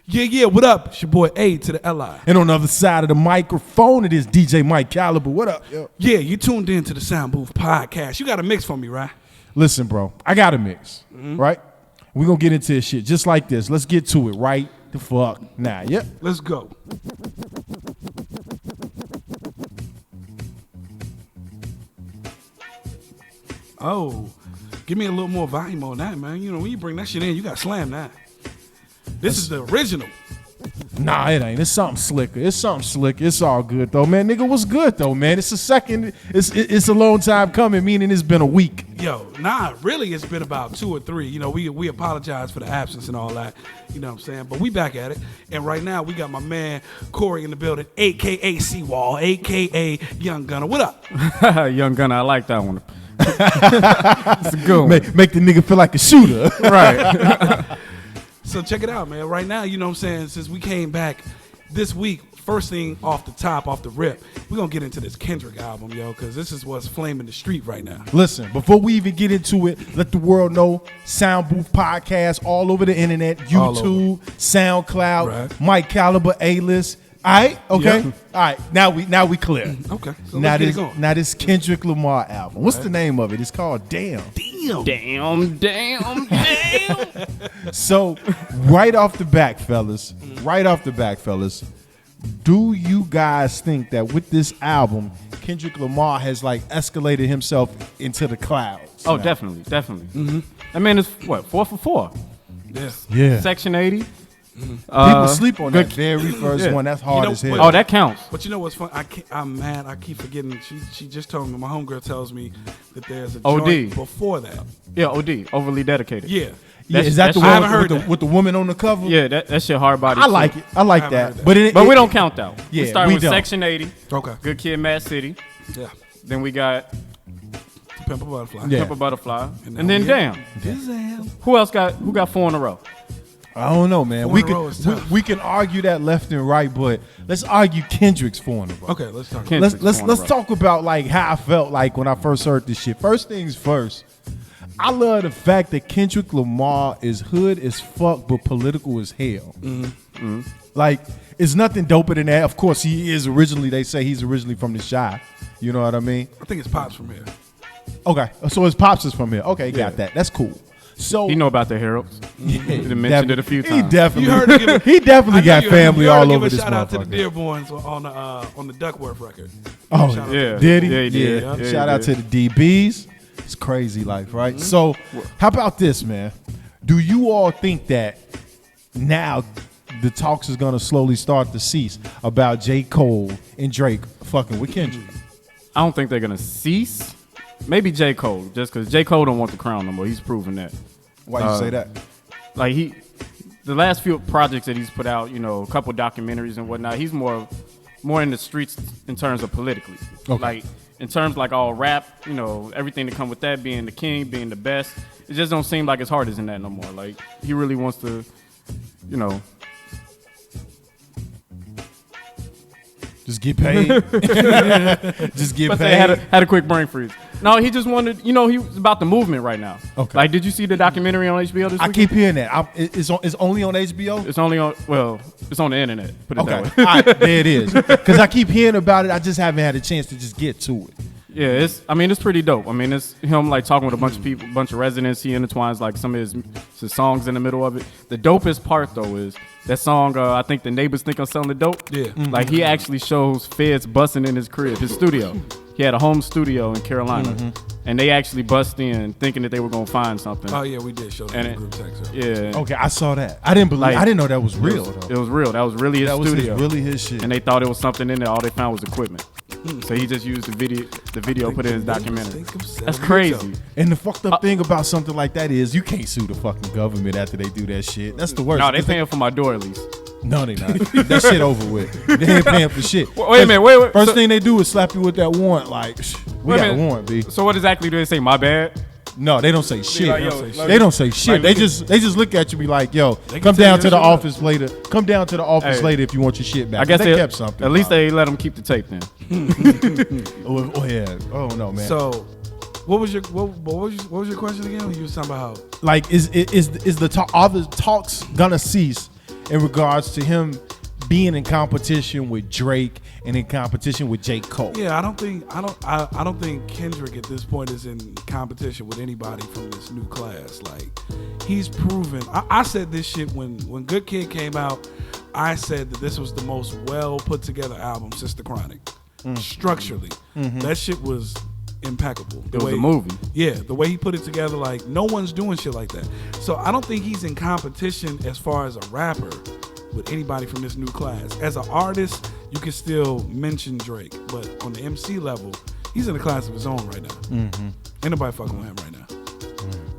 Yeah, what up? It's your boy A to the L-I. And on the other side of the microphone, it is DJ Mike Caliber. What up? Yo. Yeah, you tuned in to the Sound Booth Podcast. You got a mix for me, right? Listen, bro, I got a mix, right? We're going to get into this shit just like this. Let's get to it right the fuck now. Yep. Let's go. Oh, give me a little more volume on that, man. You know, when you bring that shit in, you got to slam that. This is the original. Nah, it ain't. It's something slicker. It's all good, though, man. Nigga, what's good, though, man? It's a long time coming, meaning it's been a week. Yo, nah, really, it's been about 2 or 3. You know, we apologize for the absence and all that. You know what I'm saying? But we back at it. And right now, we got my man Corey in the building, a.k.a. Seawall, a.k.a. Young Gunner. What up? Young Gunner, I like that one. It's a good one. Make the nigga feel like a shooter. Right. So check it out, man. Right now, you know what I'm saying, since we came back this week, first thing off the rip, we're going to get into this Kendrick album, yo, because this is what's flaming the street right now. Listen, before we even get into it, let the world know, Sound Booth Podcast all over the internet, YouTube, SoundCloud, right. Mike Caliber, A-List. All right, okay. Yeah. All right, now we clear. Okay, so let's get it going. Now this Kendrick Lamar album. What's the name of it? It's called Damn. So right off the back, fellas, do you guys think that with this album, Kendrick Lamar has like escalated himself into the clouds? Oh, definitely. Mm-hmm. That man is what, 4 for 4? Yeah. Section 80. People sleep on that very first one. That's hard as hell. Oh, that counts. But you know what's fun? I'm mad. I keep forgetting. She just told me. My homegirl tells me that there's a joint before that. Yeah, OD. Overly dedicated. Yeah. Is that the one with the woman on the cover? Yeah, that shit hard body. I like it. I like that. But we don't count that. Yeah, we start with don't. Section 80. Okay. Good Kid, Mad City. Yeah. Then we got Pimp a Butterfly. Pimp a Butterfly. And then Damn. Who got 4 in a row? I don't know, man. We can argue that left and right, but let's argue Kendrick's 4 in a row. Okay, let's talk. Let's talk about like how I felt like when I first heard this shit. First things first, I love the fact that Kendrick Lamar is hood as fuck, but political as hell. Mm-hmm. Like, it's nothing doper than that. Of course, they say he's originally from the Chi. You know what I mean? I think his pops from here. Okay, so his pops is from here. Okay, got that. That's cool. So he know about the Heralds. He mentioned it a few times. He definitely got family all over this motherfucker. Shout out to the Dearborns on the Duckworth record. Oh yeah, did he? Yeah, he did. Yeah, shout out to the DBs. It's crazy life, right? Mm-hmm. So how about this, man? Do you all think that now the talks is gonna slowly start to cease about J. Cole and Drake fucking with Kendrick? I don't think they're gonna cease. Maybe J. Cole, just because J. Cole don't want the crown no more. He's proven that. Why you say that? Like the last few projects that he's put out, you know, a couple documentaries and whatnot, he's more in the streets in terms of politically. Okay. Like in terms like all rap, you know, everything that come with that, being the king, being the best, it just don't seem like his heart is in that no more. Like he really wants to, you know. Just get paid. Just get but paid. They had a quick brain freeze. No, he just wanted, you know, he was about the movement right now. Okay. Like, did you see the documentary on HBO this week? I keep hearing that. It's only on HBO? It's only on, it's on the internet. Put it that way. All right, there it is. Because I keep hearing about it. I just haven't had a chance to just get to it. Yeah, it's pretty dope. I mean, it's him like talking with a bunch of people, a bunch of residents. He intertwines like some of his songs in the middle of it. The dopest part though is that song. I think the neighbors think I'm selling the dope. Yeah, like he actually shows feds busting in his crib, his studio. He had a home studio in Carolina, and they actually bust in thinking that they were gonna find something. Oh yeah, we did show that in the group text. Yeah. Okay, I saw that. I didn't believe. I didn't know that was real. It was real. That was really his studio. Really his shit. And they thought it was something in there. All they found was equipment. So he just used the video put in his documentary. That's crazy. And the fucked up thing about something like that is you can't sue the fucking government after they do that shit. That's the worst. No, they paying for my door at least. No, they not. That shit over with. They ain't paying for shit. Wait a minute. Wait. First thing they do is slap you with that warrant. Like, we got a warrant, B. So what exactly do they say? My bad? No, they don't say shit. Like, they don't say shit. They just look at you, be like, "Yo, come down to the office later. Come down to the office later if you want your shit back." I guess they kept something. At least they let them keep the tape then. Oh yeah. Oh no, man. So, what was your question again? You was talking about how like are the talks gonna cease in regards to him being in competition with Drake and in competition with J. Cole. Yeah, I don't think Kendrick at this point is in competition with anybody from this new class. Like, he's proven. I said this shit when Good Kid came out. I said that this was the most well put together album since The Chronic. Structurally, that shit was impeccable. It was a movie. Yeah, the way he put it together, like no one's doing shit like that. So I don't think he's in competition as far as a rapper with anybody from this new class. As an artist, you can still mention Drake, but on the MC level, he's in a class of his own right now. Ain't nobody fucking with him right now.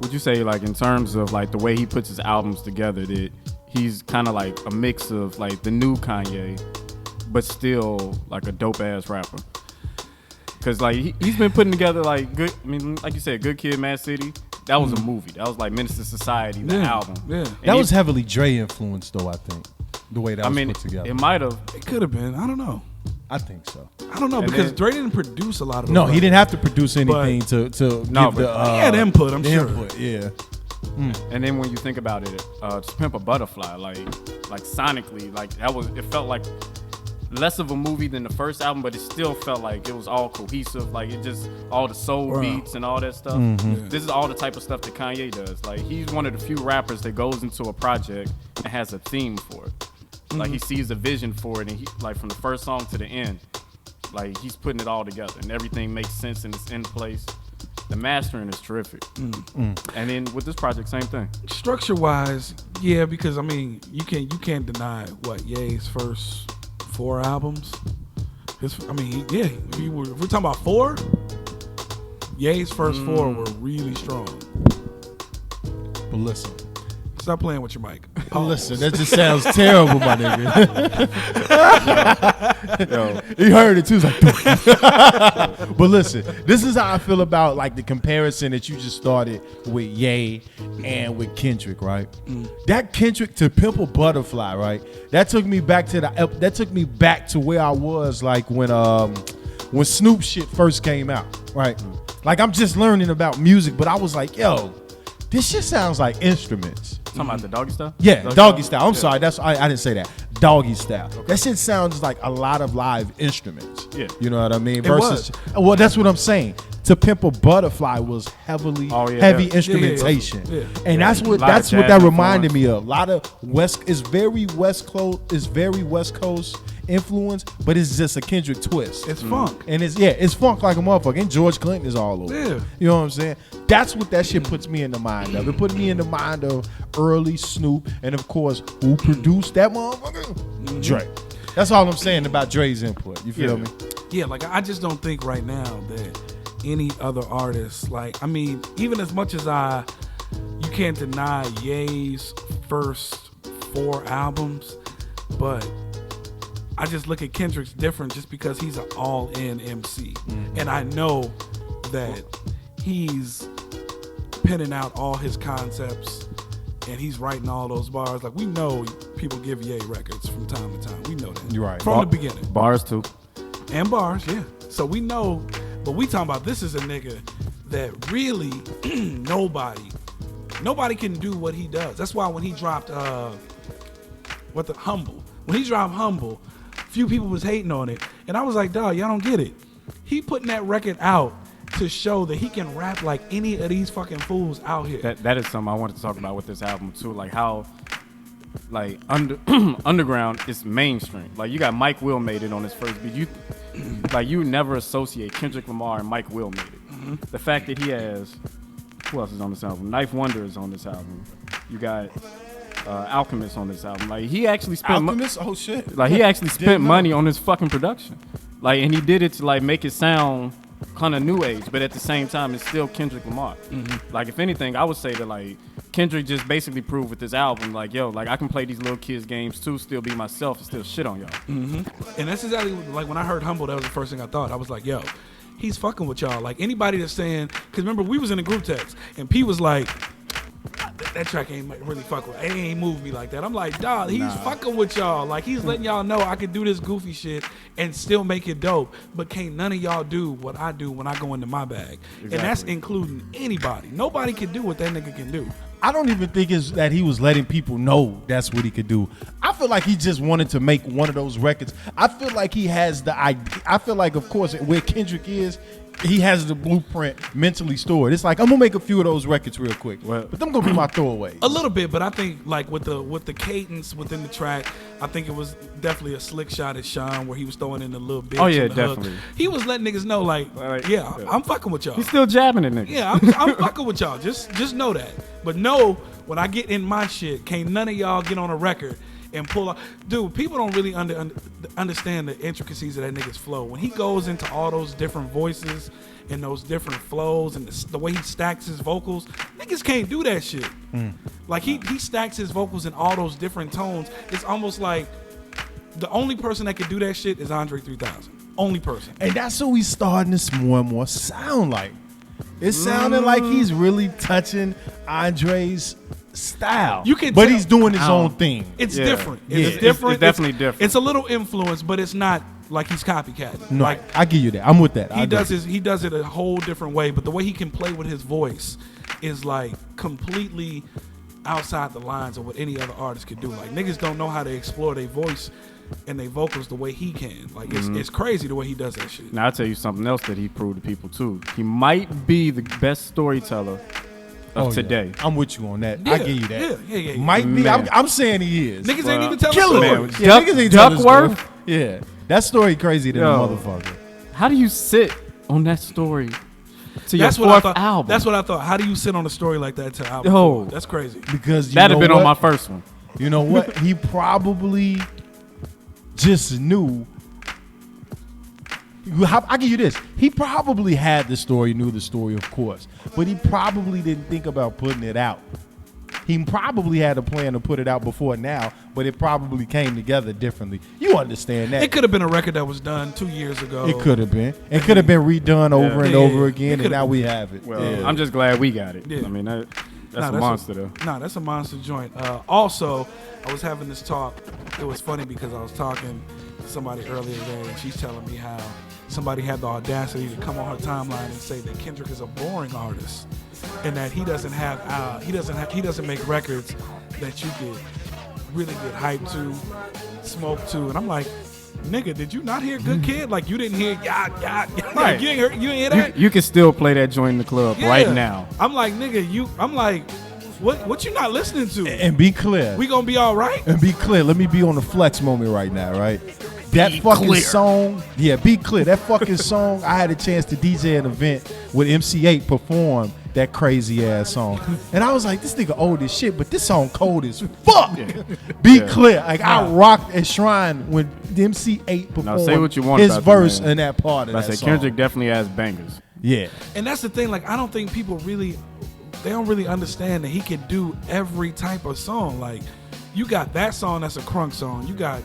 Would you say, like, in terms of like the way he puts his albums together, that he's kind of like a mix of like the new Kanye, but still like a dope ass rapper? Because like he's been putting together like good. I mean, like you said, Good Kid, Mad City. That was a movie. That was like Menace to Society, the album. Yeah, that was heavily Dre influenced, though. I think the way that was put together. It might have. It could have been. I don't know. I think so. I don't know, And because then- Dre didn't produce a lot of. No, those he didn't records. have to produce anything to No, give the. but he had input. I'm the sure. input, yeah. And then when you think about it, to Pimp a Butterfly, like sonically, like it felt like less of a movie than the first album, but it still felt like it was all cohesive. Like it just all the soul beats and all that stuff. This is all the type of stuff that Kanye does. Like he's one of the few rappers that goes into a project and has a theme for it. Like he sees a vision for it, and he like from the first song to the end, like he's putting it all together, and everything makes sense and it's in place. The mastering is terrific. And then with this project, same thing. Structure wise, yeah, because I mean, you can't deny what Ye's first 4 albums. If we're talking about 4, Ye's first 4 were really strong. But listen. Stop playing with your mic. Listen, that just sounds terrible, my nigga. He heard it too. He's like, but listen, this is how I feel about like the comparison that you just started with Ye and with Kendrick, right? That Kendrick to Pimp a Butterfly, right? That took me back to where I was like when Snoop shit first came out, right? Like I'm just learning about music, but I was like, yo, this shit sounds like instruments. Talking about the Doggy Style? Yeah, Doggy Style. I'm sorry, I didn't say that. Doggy Style. Okay. That shit sounds like a lot of live instruments. Yeah. You know what I mean? Was. Well, that's what I'm saying. To Pimp a Butterfly was heavy instrumentation. Yeah. And that's what that reminded me of. A lot of it's very West Coast influence, but it's just a Kendrick twist. It's funk. And it's funk like a motherfucker. And George Clinton is all over. Yeah. You know what I'm saying? That's what that shit puts me in the mind of. It put me in the mind of early Snoop, and of course, who produced that motherfucker? Dre. That's all I'm saying about Dre's input. You feel me? Yeah, like I just don't think right now that any other artist, like, I mean, even as much as you can't deny Ye's first 4 albums, but I just look at Kendrick's different just because he's an all-in MC. And I know that he's penning out all his concepts and he's writing all those bars. Like, we know people give Ye records from time to time. We know that. You're right. From the beginning. Bars too. And bars, yeah. So we know, but we talking about this is a nigga that really nobody can do what he does. That's why when he dropped Humble. When he dropped Humble, few people was hating on it. And I was like, dawg, y'all don't get it. He putting that record out to show that he can rap like any of these fucking fools out here. That is something I wanted to talk about with this album too. Like how like underground is mainstream. Like you got Mike Will made it on his first beat. You never associate Kendrick Lamar and Mike Will made it. The fact that he has, who else is on this album? Knife Wonder is on this album. You got Alchemist on this album. Like he actually spent Oh shit. like he actually spent money on his fucking production. Like, and he did it to like make it sound kind of new age, but at the same time it's still Kendrick Lamar. Like if anything, I would say that like Kendrick just basically proved with this album, like, yo, like I can play these little kids games too, still be myself and still shit on y'all. And that's exactly like when I heard Humble, that was the first thing I thought. I was like, yo, he's fucking with y'all. Like anybody that's saying, because remember we was in a group text and P was like, that track ain't really fuck with. It ain't move me like that. I'm like, dawg, he's fucking with y'all. Like he's letting y'all know I can do this goofy shit and still make it dope. But can't none of y'all do what I do when I go into my bag. And that's including anybody. Nobody can do what that nigga can do. I don't even think it's that he was letting people know that's what he could do. I feel like he just wanted to make one of those records. I feel like he has the idea. I feel like, of course, where Kendrick is, he has the blueprint mentally stored. It's like, I'm gonna make a few of those records real quick, but them gonna be my throwaways. A little bit, but I think like with the cadence within the track, I think it was definitely a slick shot at Sean where he was throwing in the little bits. Oh yeah, and the definitely. Hook. He was letting niggas know like, yeah, I'm fucking with y'all. He's still jabbing at niggas. Yeah, I'm fucking with y'all. Just know that. But know when I get in my shit, can't none of y'all get on a record and pull up. Dude, people don't really understand the intricacies of that nigga's flow. When he goes into all those different voices and those different flows and the way he stacks his vocals, niggas can't do that shit. Like he stacks his vocals in all those different tones. It's almost like the only person that can do that shit is Andre 3000. Only person. And that's what we starting to more and more sound like. It's sounding like he's really touching Andre's style. You can but tell- he's doing his own thing. It's Yeah. different. Yeah. It's different. It's definitely different. It's a little influence, but it's not like he's copycatting. No, Like I give you that. I'm with that. I he agree. does it a whole different way. But the way he can play with his voice is like completely outside the lines of what any other artist could do. Like niggas don't know how to explore their voice and their vocals the way he can. Like it's crazy the way he does that shit. Now I'll tell you something else that he proved to people too. He might be the best storyteller of today. Yeah. I'm with you on that. Yeah, I give you that. yeah. Might be. Man. I'm saying he is. Niggas ain't even telling Killing stories. it. Yeah, niggas ain't telling Duckworth? stories. Yeah, that story crazy than a Yo. motherfucker. How do you sit on that story to your That's what I fourth thought. album? That's what I thought. How do you sit on a story like that to album? Yo. That's crazy. Because you That'd have know been on my what? first one. You know what? He probably just knew. I give you this. He probably had the story, knew the story, of course, but he probably didn't think about putting it out. He probably had a plan to put it out before now, but it probably came together differently. You understand that? It could have been a record that was done 2 years ago. It could have been. It could have been redone over and Yeah, over yeah. again, and now we have it. Well, Yeah. I'm just glad we got it. Yeah. I mean, that's Nah, a monster though. Nah, that's a monster joint. Also, I was having this talk. It was funny because I was talking to somebody earlier today, and she's telling me how somebody had the audacity to come on her timeline and say that Kendrick is a boring artist, and that he doesn't make records that you could really get hyped to, smoke to. And I'm like, nigga, did you not hear Good Kid? Like you didn't hear yeah. Right. You didn't hear that? You can still play that joint in the club right Yeah. now. I'm like, nigga, I'm like, what you not listening to? And be clear. We gonna be all right? And be clear. Let me be on the flex moment right now, right? That Be fucking clear. song, yeah, be clear. That fucking song, I had a chance to DJ an event with MC8 perform that crazy ass song. And I was like, this nigga old as shit, but this song cold as fuck. Be clear. Like, I rocked at Shrine when MC8 performed Now, say what you want his about that, verse man. in that part of I that said song. Kendrick definitely has bangers. Yeah. And that's the thing. Like, I don't think people really, they don't really understand that he can do every type of song. Like, you got that song that's a crunk song. You got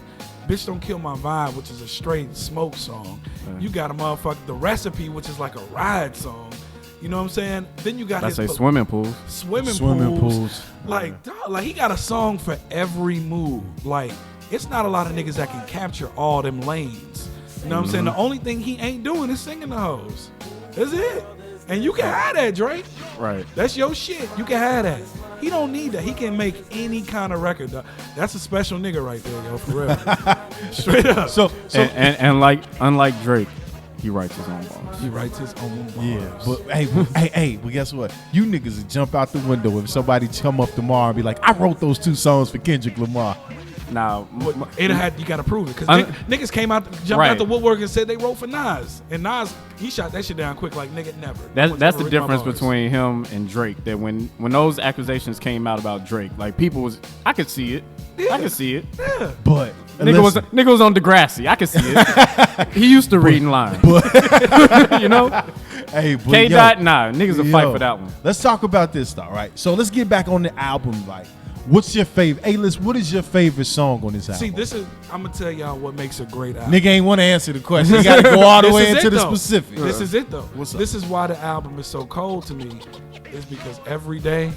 Bitch Don't Kill My Vibe, which is a straight smoke song. You got a motherfucker, The Recipe, which is like a ride song. You know what I'm saying? Then you got I his say swimming pools. swimming pools. Like, dog, like he got a song for every mood. Like, it's not a lot of niggas that can capture all them lanes. You know what I'm saying? The only thing he ain't doing is singing the hoes. That's it. And you can have that, Drake. Right. That's your shit. You can have that. He don't need that. He can make any kind of record. That's a special nigga right there, yo, for real. Straight up. So And unlike Drake, he writes his own bars. He writes his own bars. yeah, but guess what? You niggas would jump out the window if somebody come up tomorrow and be like, I wrote those 2 songs for Kendrick Lamar. Now, You gotta prove it. Because niggas came out, jumped Right. out the woodwork and said they wrote for Nas. And Nas, he shot that shit down quick like nigga never. that's the Never difference written my bars. between him and Drake. That when those accusations came out about Drake, like people was, I could see it. I could see it. Yeah. But Nigga was on Degrassi. I could see it. He used to read in line. You know? hey, but K yo, Dot, nah, niggas will fight yo, for that one. Let's talk about this though, right? So let's get back on the album. Like, what's your favorite? Hey, listen, what is your favorite song on this album? See, this is, I'm gonna tell y'all what makes a great album. Nigga ain't want to answer the question. You got to go all the This way is into it, the though. specifics. This is it though. What's up? This is why the album is so cold to me, is because every day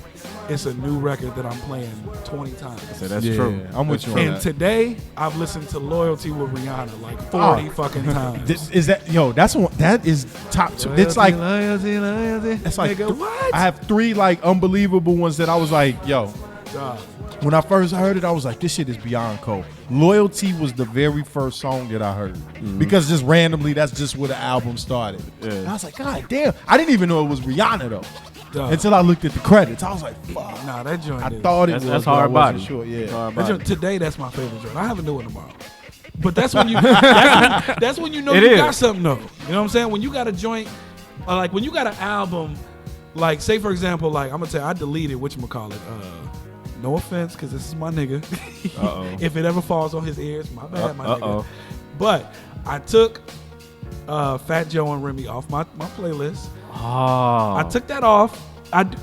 it's a new record that I'm playing 20 times. So that's true. I'm with you on And that. today, I've listened to Loyalty with Rihanna like 40 fucking times. Is that that is top two. It's like Loyalty. it's like Nigga, what? I have 3 like unbelievable ones that I was like, yo. Dog. When I first heard it, I was like, this shit is beyond cold. Loyalty was the very first song that I heard. Because just randomly, that's just where the album started. Yeah. And I was like, God damn. I didn't even know it was Rihanna, though. Dog. Until I looked at the credits. I was like, fuck. Nah, that joint I is. thought it That's, was, that's but I hard wasn't body. sure. Yeah. Hard That body. joint, today, that's my favorite joint. I have to do it tomorrow. But that's when you that's when you know It you is. got something though. You know what I'm saying? When you got a joint, like when you got an album, like say for example, like I'm gonna tell you, I deleted whatchamacallit. No offense, because this is my nigga. If it ever falls on his ears, my bad, my nigga. But I took Fat Joe and Remy off my playlist. Oh. I took that off.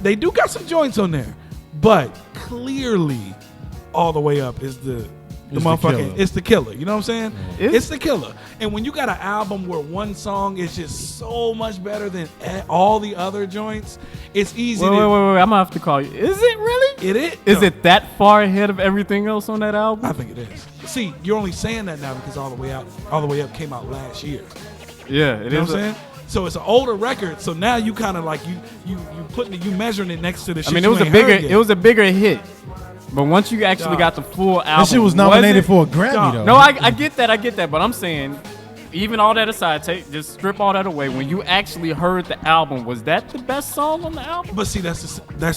They do got some joints on there, but clearly, All the Way Up is the It's the motherfucking. killer. It's the killer. You know what I'm saying? It's- It's the killer. And when you got an album where one song is just so much better than all the other joints, it's easy Wait, to. I'm gonna have to call you. Is it really? Is No, it that far ahead of everything else on that album? I think it is. See, you're only saying that now because All the Way Up came out last year. Yeah, it You know is. what I'm saying? So it's an older record. So now you kind of like you measuring it next to the shit. I mean, you ain't heard yet. it was a bigger hit. But once you actually got the full album, That shit was nominated it- for a Grammy, Dog. though. No, I get that. But I'm saying, even all that aside, just strip all that away. When you actually heard the album, was that the best song on the album? But see, that's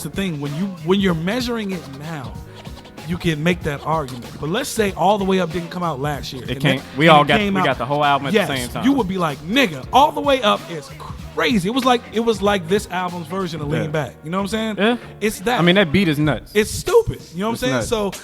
the thing. When you're measuring it now, you can make that argument. But let's say All the Way Up didn't come out last year. It and came. that- We and all it got came we out- got the whole album at yes, the same time. you would be like, nigga, All the Way Up is crazy. It was like this album's version of Lean Yeah. Back. You know what I'm saying? Yeah. It's that. I mean, that beat is nuts. It's stupid. You know what I'm It's saying? nuts.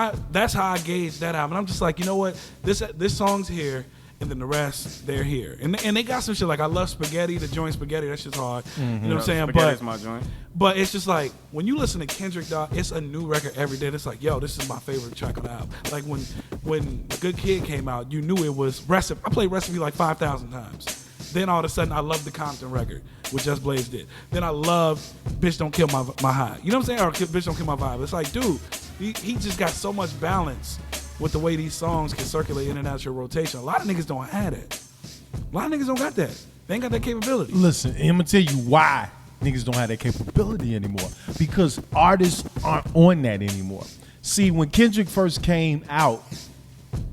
So that's how I gauge that album. I'm just like, you know what? This song's here, and then the rest they're here. And they got some shit like I love Spaghetti, the joint Spaghetti. That shit's hard. You know what I'm saying? Spaghetti's my joint. But it's just like when you listen to Kendrick, dog, it's a new record every day. It's like, yo, this is my favorite track on the album. Like when Good Kid came out, you knew it was Recipe. I played Recipe like 5,000 times. Then all of a sudden, I love the Compton record, which Just Blaze did. Then I love Bitch Don't Kill My High. You know what I'm saying? Or Bitch Don't Kill My Vibe. It's like, dude, he just got so much balance with the way these songs can circulate in and out your rotation. A lot of niggas don't have that. A lot of niggas don't got that. They ain't got that capability. Listen, I'm gonna tell you why niggas don't have that capability anymore. Because artists aren't on that anymore. See, when Kendrick first came out,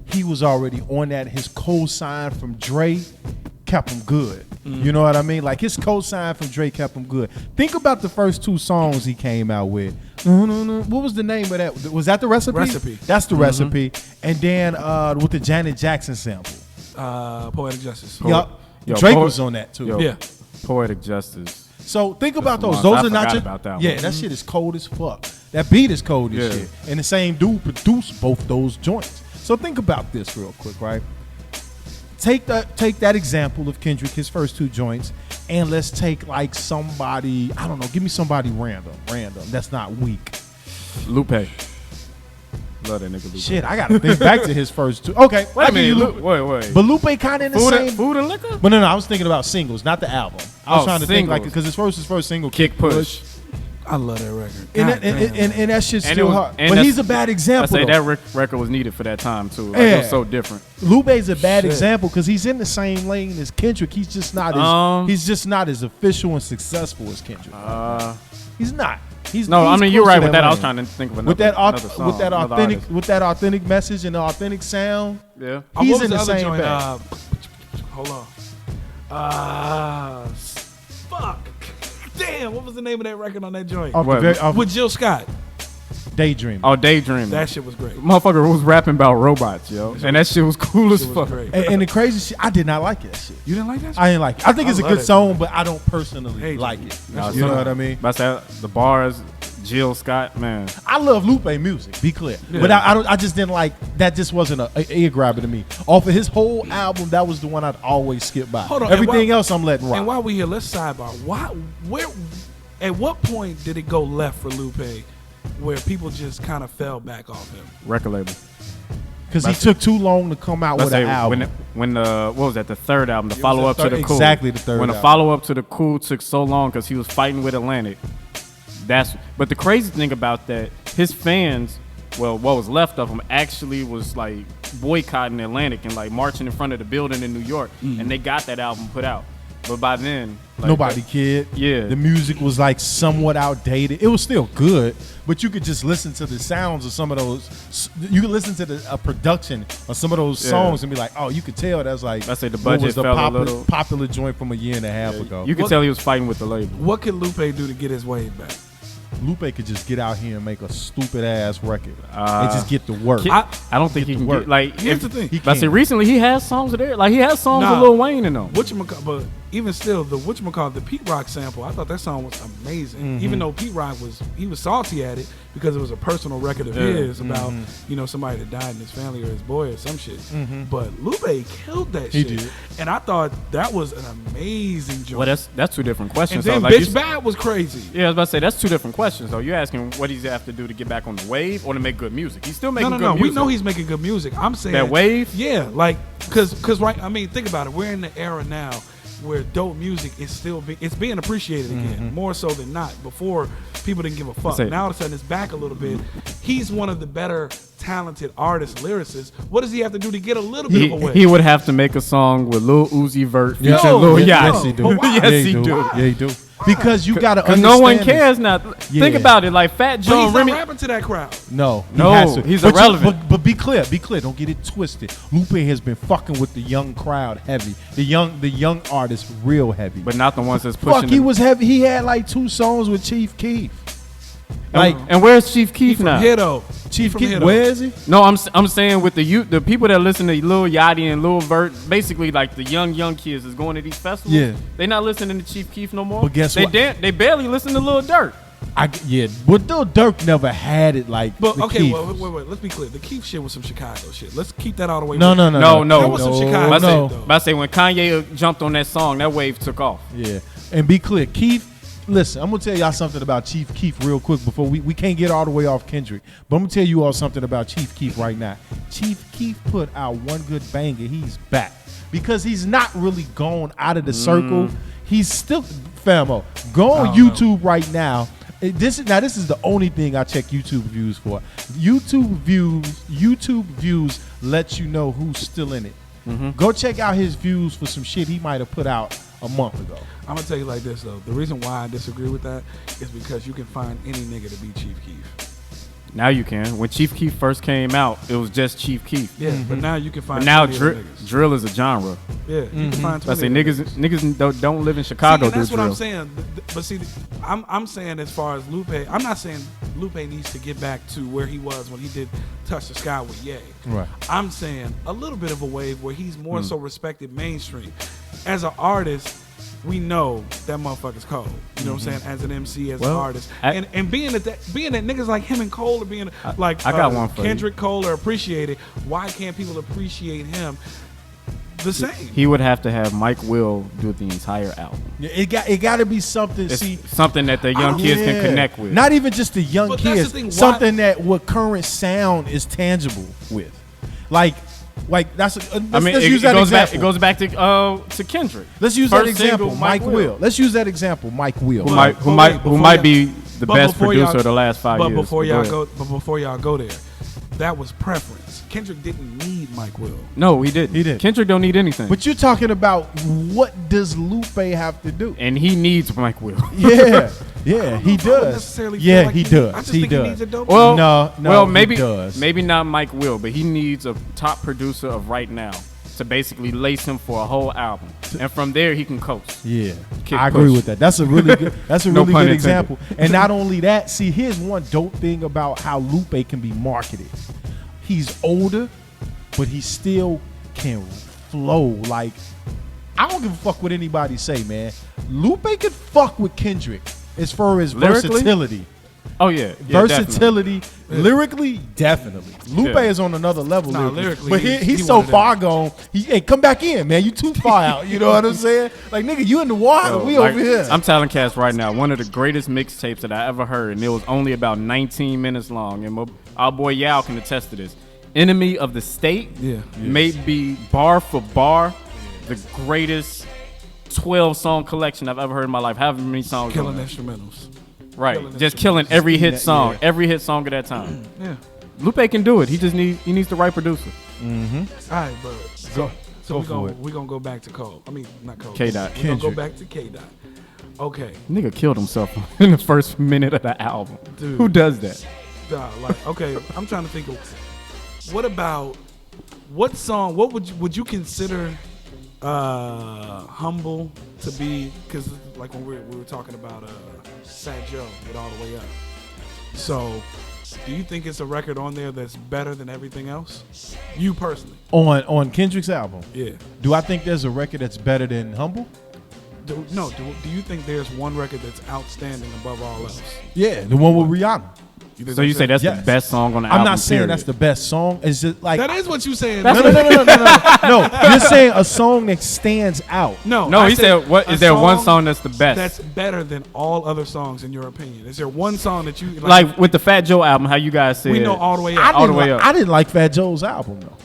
he was already on that. His co-sign from Dre kept him good. You know what I mean? Like his co-sign from Dre kept him good. Think about the first 2 songs he came out with. What was the name of that? Was that the Recipe? Recipe. That's the Recipe. And then with the Janet Jackson sample. Poetic Justice. Yup. Yo, Drake Poet- was on that too. Yo, Yeah. Poetic Justice. So think about those. month. Those I are not forgot your. about that Yeah, one. that shit is cold as fuck. That beat is cold as Yeah. shit. And the same dude produced both those joints. So think about this real quick, right? Take that example of Kendrick, his first 2 joints, and let's take like somebody, I don't know, give me somebody random. That's not weak. Lupe. Love that nigga Lupe. Shit, I gotta think back to his first 2. Okay, Wait I a give you minute. Lupe. Wait. But Lupe kind of in the same. Food and Liquor? But no, I was thinking about singles, not the album. I was Oh, trying to think like singles. because his first single, Kick Push. I love that record. And God that, damn. and that shit's And still it was- hard. and But that's- he's a bad I example. say though. that record was needed for that time too. Like, Yeah. it was so different. Lupe's a bad Shit. example because he's in the same lane as Kendrick. He's just not as official and successful as Kendrick. He's not. He's No, I he's mean you're close right to with that. I was lane. trying to think of another, with that another song, with that another authentic artist. with that authentic message and the authentic sound. Yeah. He's what was in the other same joint? bag. Hold on. Fuck. Damn, what was the name of that record on that joint? Off the What? very, off With Jill Scott. Daydream. Oh, Daydream. That shit was great. Motherfucker was rapping about robots, yo, and that shit was cool as Shit was fuck. great. And the crazy shit, I did not like that shit. You didn't like that shit? I didn't like it. I think it's a love good it. song, but I don't personally Hey, like it. Nah, You know what I mean? That's that. The bars, Jill Scott, man. I love Lupe music, be clear. Yeah. But I just didn't like that. Just wasn't a ear grabber to me. Off of his whole album, that was the one I'd always skip by. Hold on, Everything and else I'm letting rock. And while we here, let's sidebar. At what point did it go left for Lupe where people just kind of fell back off him? Record label. Because he took too long to come out Let's with say an album. when the what was that, the third album, the was follow up the to the third- Cool. exactly the third When the album. follow up to the Cool took so long because he was fighting with Atlantic. But the crazy thing about that, his fans, well, what was left of them actually was like boycotting Atlantic and like marching in front of the building in New York, and they got that album put out. But by then, like, nobody cared. Yeah. The music was like somewhat outdated. It was still good, but you could just listen to the sounds of some of those. You could listen to the production of some of those songs and be like, oh, you could tell that's like, I say the what budget was the fell a little. popular joint from a year and a half ago. You could tell he was fighting with the label. What could Lupe do to get his wave back? Lupe could just get out here and make a stupid ass record and just get to work. I don't think he can work. get, like, Here's the thing. I say recently he has songs there. Like, he has songs with Lil Wayne in them. But even still, the Pete Rock sample, I thought that song was amazing. Even though Pete Rock was salty at it because it was a personal record of his about somebody that died in his family or his boy or some shit. But Lupe killed that shit. He did. And I thought that was an amazing joint. Well, that's two different questions. And then so, like, Bitch Bad was crazy. Yeah, I was about to say that's two different questions though. You're asking what does he have to do to get back on the wave or to make good music. He's still making good music. We know he's making good music. I'm saying that wave. Yeah, like because right. I mean, think about it. We're in the era now where dope music is still it's being appreciated again, more so than not. Before, people didn't give a fuck. Now all of a sudden it's back a little bit. He's one of the better talented artists, lyricists. What does he have to do to get a little bit of a way? He would have to make a song with Lil Uzi Vert featuring No, Lil Yachty. Yes, he do. Yes, he do. Yeah, he do. Because you gotta Because understand. no one cares now. Think about it. Like Fat But Joe he's Remy. not rapping to that crowd. No, He's But irrelevant. but be clear. Don't get it twisted. Lupe has been fucking with the young crowd heavy. The young artists real heavy. But not the ones that's pushing. Fuck, he was heavy. He had like 2 songs with Chief Keef. Like, and where's Chief Keef now? Here though. Chief from Keef, here, though. where is he? No, I'm saying with the people that listen to Lil Yachty and Lil Vert, basically like the young kids is going to these festivals. Yeah. They not listening to Chief Keef no more. But guess what? They barely listen to Lil Durk. But Lil Durk never had it like. But the okay, Keef. wait. Let's be clear. The Keef shit was some Chicago shit. Let's keep that all the way. No. back. That was some Chicago I shit, no. though. But I say when Kanye jumped on that song, that wave took off. Yeah, and be clear, Keef. Listen, I'm gonna tell y'all something about Chief Keef real quick before we can't get all the way off Kendrick. But I'm gonna tell you all something about Chief Keef right now. Chief Keef put out one good banger. He's back because he's not really gone out of the circle. He's still famo. Go on YouTube right now. This is the only thing I check YouTube views for. YouTube views let you know who's still in it. Go check out his views for some shit he might have put out a month ago. I'm gonna tell you like this though. The reason why I disagree with that is because you can find any nigga to be Chief Keef. Now you can. When Chief Keef first came out, it was just Chief Keef. Yeah, but now you can find. But now 20 other niggas. drill is a genre. Yeah, you can find. I 20 say other niggas don't live in Chicago. See, and that's do what drill. I'm saying. But see, I'm saying as far as Lupe, I'm not saying Lupe needs to get back to where he was when he did Touch the Sky with Ye. Right. I'm saying a little bit of a wave where he's more so respected mainstream. As an artist, we know that motherfucker's cold. You know what I'm saying? As an MC, as an artist, and being that niggas like him and Cole are being like I got one for Kendrick Cole are appreciated. Why can't people appreciate him the same? He would have to have Mike Will do the entire album. Yeah, it got to be something. It's something that the young kids can connect with. Not even just the young But that's kids. the thing, Something that what current sound is tangible with. Like that's. Let's use that example. It goes back to Kendrick. Let's use First that example. single, Mike Will. Let's use that example. Mike Will. Who might be the best producer of the last 5 years. But before y'all go there, that was preference. Kendrick didn't need Mike Will. No, he didn't. He didn't. Kendrick don't need anything. But you're talking about what does Lupe have to do? And he needs Mike Will. Yeah, he I would does. necessarily Yeah, feel like he I does. just He think does. he needs a dope. Well, No, maybe he does. maybe not Mike Will, but he needs a top producer of right now to basically lace him for a whole album, and from there he can coast. Yeah, Kick I agree push. with that. That's a really good. That's a No really pun good intended. example. And not only that, see, here's one dope thing about how Lupe can be marketed. He's older, but he still can flow. Like, I don't give a fuck what anybody say, man. Lupe could fuck with Kendrick as far as Lyrically? versatility. Oh yeah, Versatility, lyrically, definitely. Lupe is on another level. Nah, lyrically, lyrically, but he he's so one of them. far gone. Hey, come back in, man. You too far out. You know what I'm saying? Like, nigga, you in the water. Yo, We like, over here. I'm telling Cass right now, one of the greatest mixtapes that I ever heard, and it was only about 19 minutes long. And our boy Yao can attest to this. Enemy of the State may be bar for bar the greatest 12-song collection I've ever heard in my life. However many songs. Killing instrumentals. Right, just killing every hit that, song, yeah. every hit song of that time. Yeah. Lupe can do it. He needs the right producer. All right, but Go so for it. we're gonna go back to Cole. I mean, not Cole. K-Dot. We're gonna go Kendrick. back to K-Dot. Okay, Nigga killed himself in the first minute of the album. Dude. Who does that? okay. I'm trying to think of what song? What would you consider humble to be? Because like when we were talking about Fat Joe with All the Way Up. So, do you think it's a record on there that's better than everything else? You personally? On Kendrick's album. Yeah. Do I think there's a record that's better than Humble? Do you think there's one record that's outstanding above all else? Yeah, the one with Rihanna. So you say that's Yes. the best song on the album? I'm not saying period. that's the best song. It's just like That is what you saying. no. You're saying a song that stands out. No, No, I he said, "What a is there one song that's the best?" that's better than all other songs in your opinion? Is there one song that you like with the Fat Joe album, how you guys said we know all the way I up? All the didn't way like, up. I didn't like Fat Joe's album though.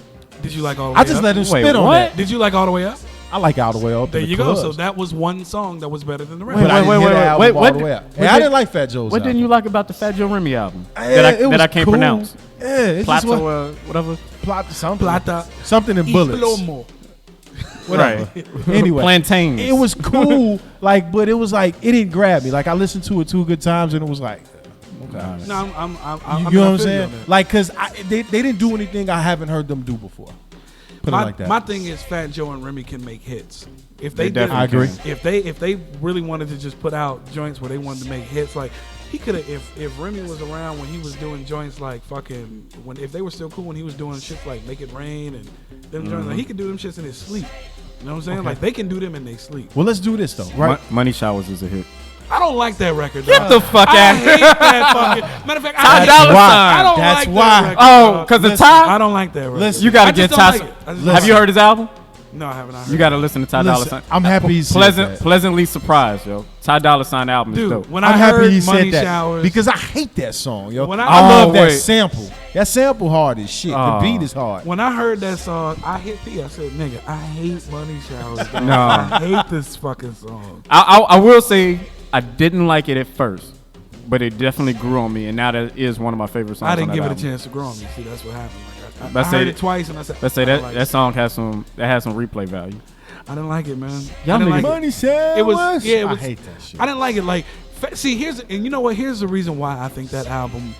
Did you like all the way I just up? let him Wait, spit on what? that. Did you like all the way up? I like All the Way Up. There in the you go. So clubs. that was one song that was better than the But rest. I didn't wait, hear wait, the wait, album wait, all what- the way up. what And I did- didn't like Fat Joe's What album. didn't you like about the Fat Joe Remy album Eh, that it was I can't cool. pronounce? Yeah, it just Plato, was whatever. something. Plata Something in y bullets. plomo. Whatever. Right. Anyway, Plantains. it was cool. Like, but it was like it didn't grab me. Like I listened to it 2 good times and it was like, okay. No, I'm You I know mean, what I I'm feel you saying? on that. Like, cause they didn't do anything I haven't heard them do before. Put it like that. My thing is Fat Joe and Remy can make hits. If They they did, definitely I agree. If they really wanted to just put out joints where they wanted to make hits, like he could have. If Remy was around when he was doing joints like fucking if they were still cool when he was doing shit like Make It Rain and them joints, like, he could do them shits in his sleep. You know what I'm saying? Okay. Like they can do them in their sleep. Well, let's do this though, right? Money Showers is a hit. I don't like that record. Get dog. the fuck I out. hate that fucking. Matter of fact, Ty I, Dolla why. Sign. I don't That's like why. that record. Oh, dog. because of Listen, Ty? I don't like that record. Listen, You got I to just get don't Ty. like it. I just Have you heard his album? No, I haven't. I heard You got to listen to Ty Dolla Listen, Sign. I'm happy he said that. Pleasantly surprised, yo. Ty Dolla Sign album is Dude, dope. when I'm I happy heard he Money said that Showers, because I hate that song, yo. When I I- love Oh, that wait. sample. That sample hard as shit. Oh. The beat is hard. when I heard that song, I hit P. I said, "Nigga, I hate Money Showers. dog. No. I hate this fucking song." I will say I didn't like it at first, but it definitely grew on me, and now that is one of my favorite songs. I didn't on give that it a album. chance to grow on me. See, that's what happened. Like, I Let's say heard that- it twice, and I said, Let's say I that don't like that it. song has some replay value. I didn't like it, man. Y'all I didn't niggas- like Money it. Showers. It was yeah. It was, I hate that shit. I didn't like it. Like, see, and you know what? Here's the reason why I think that album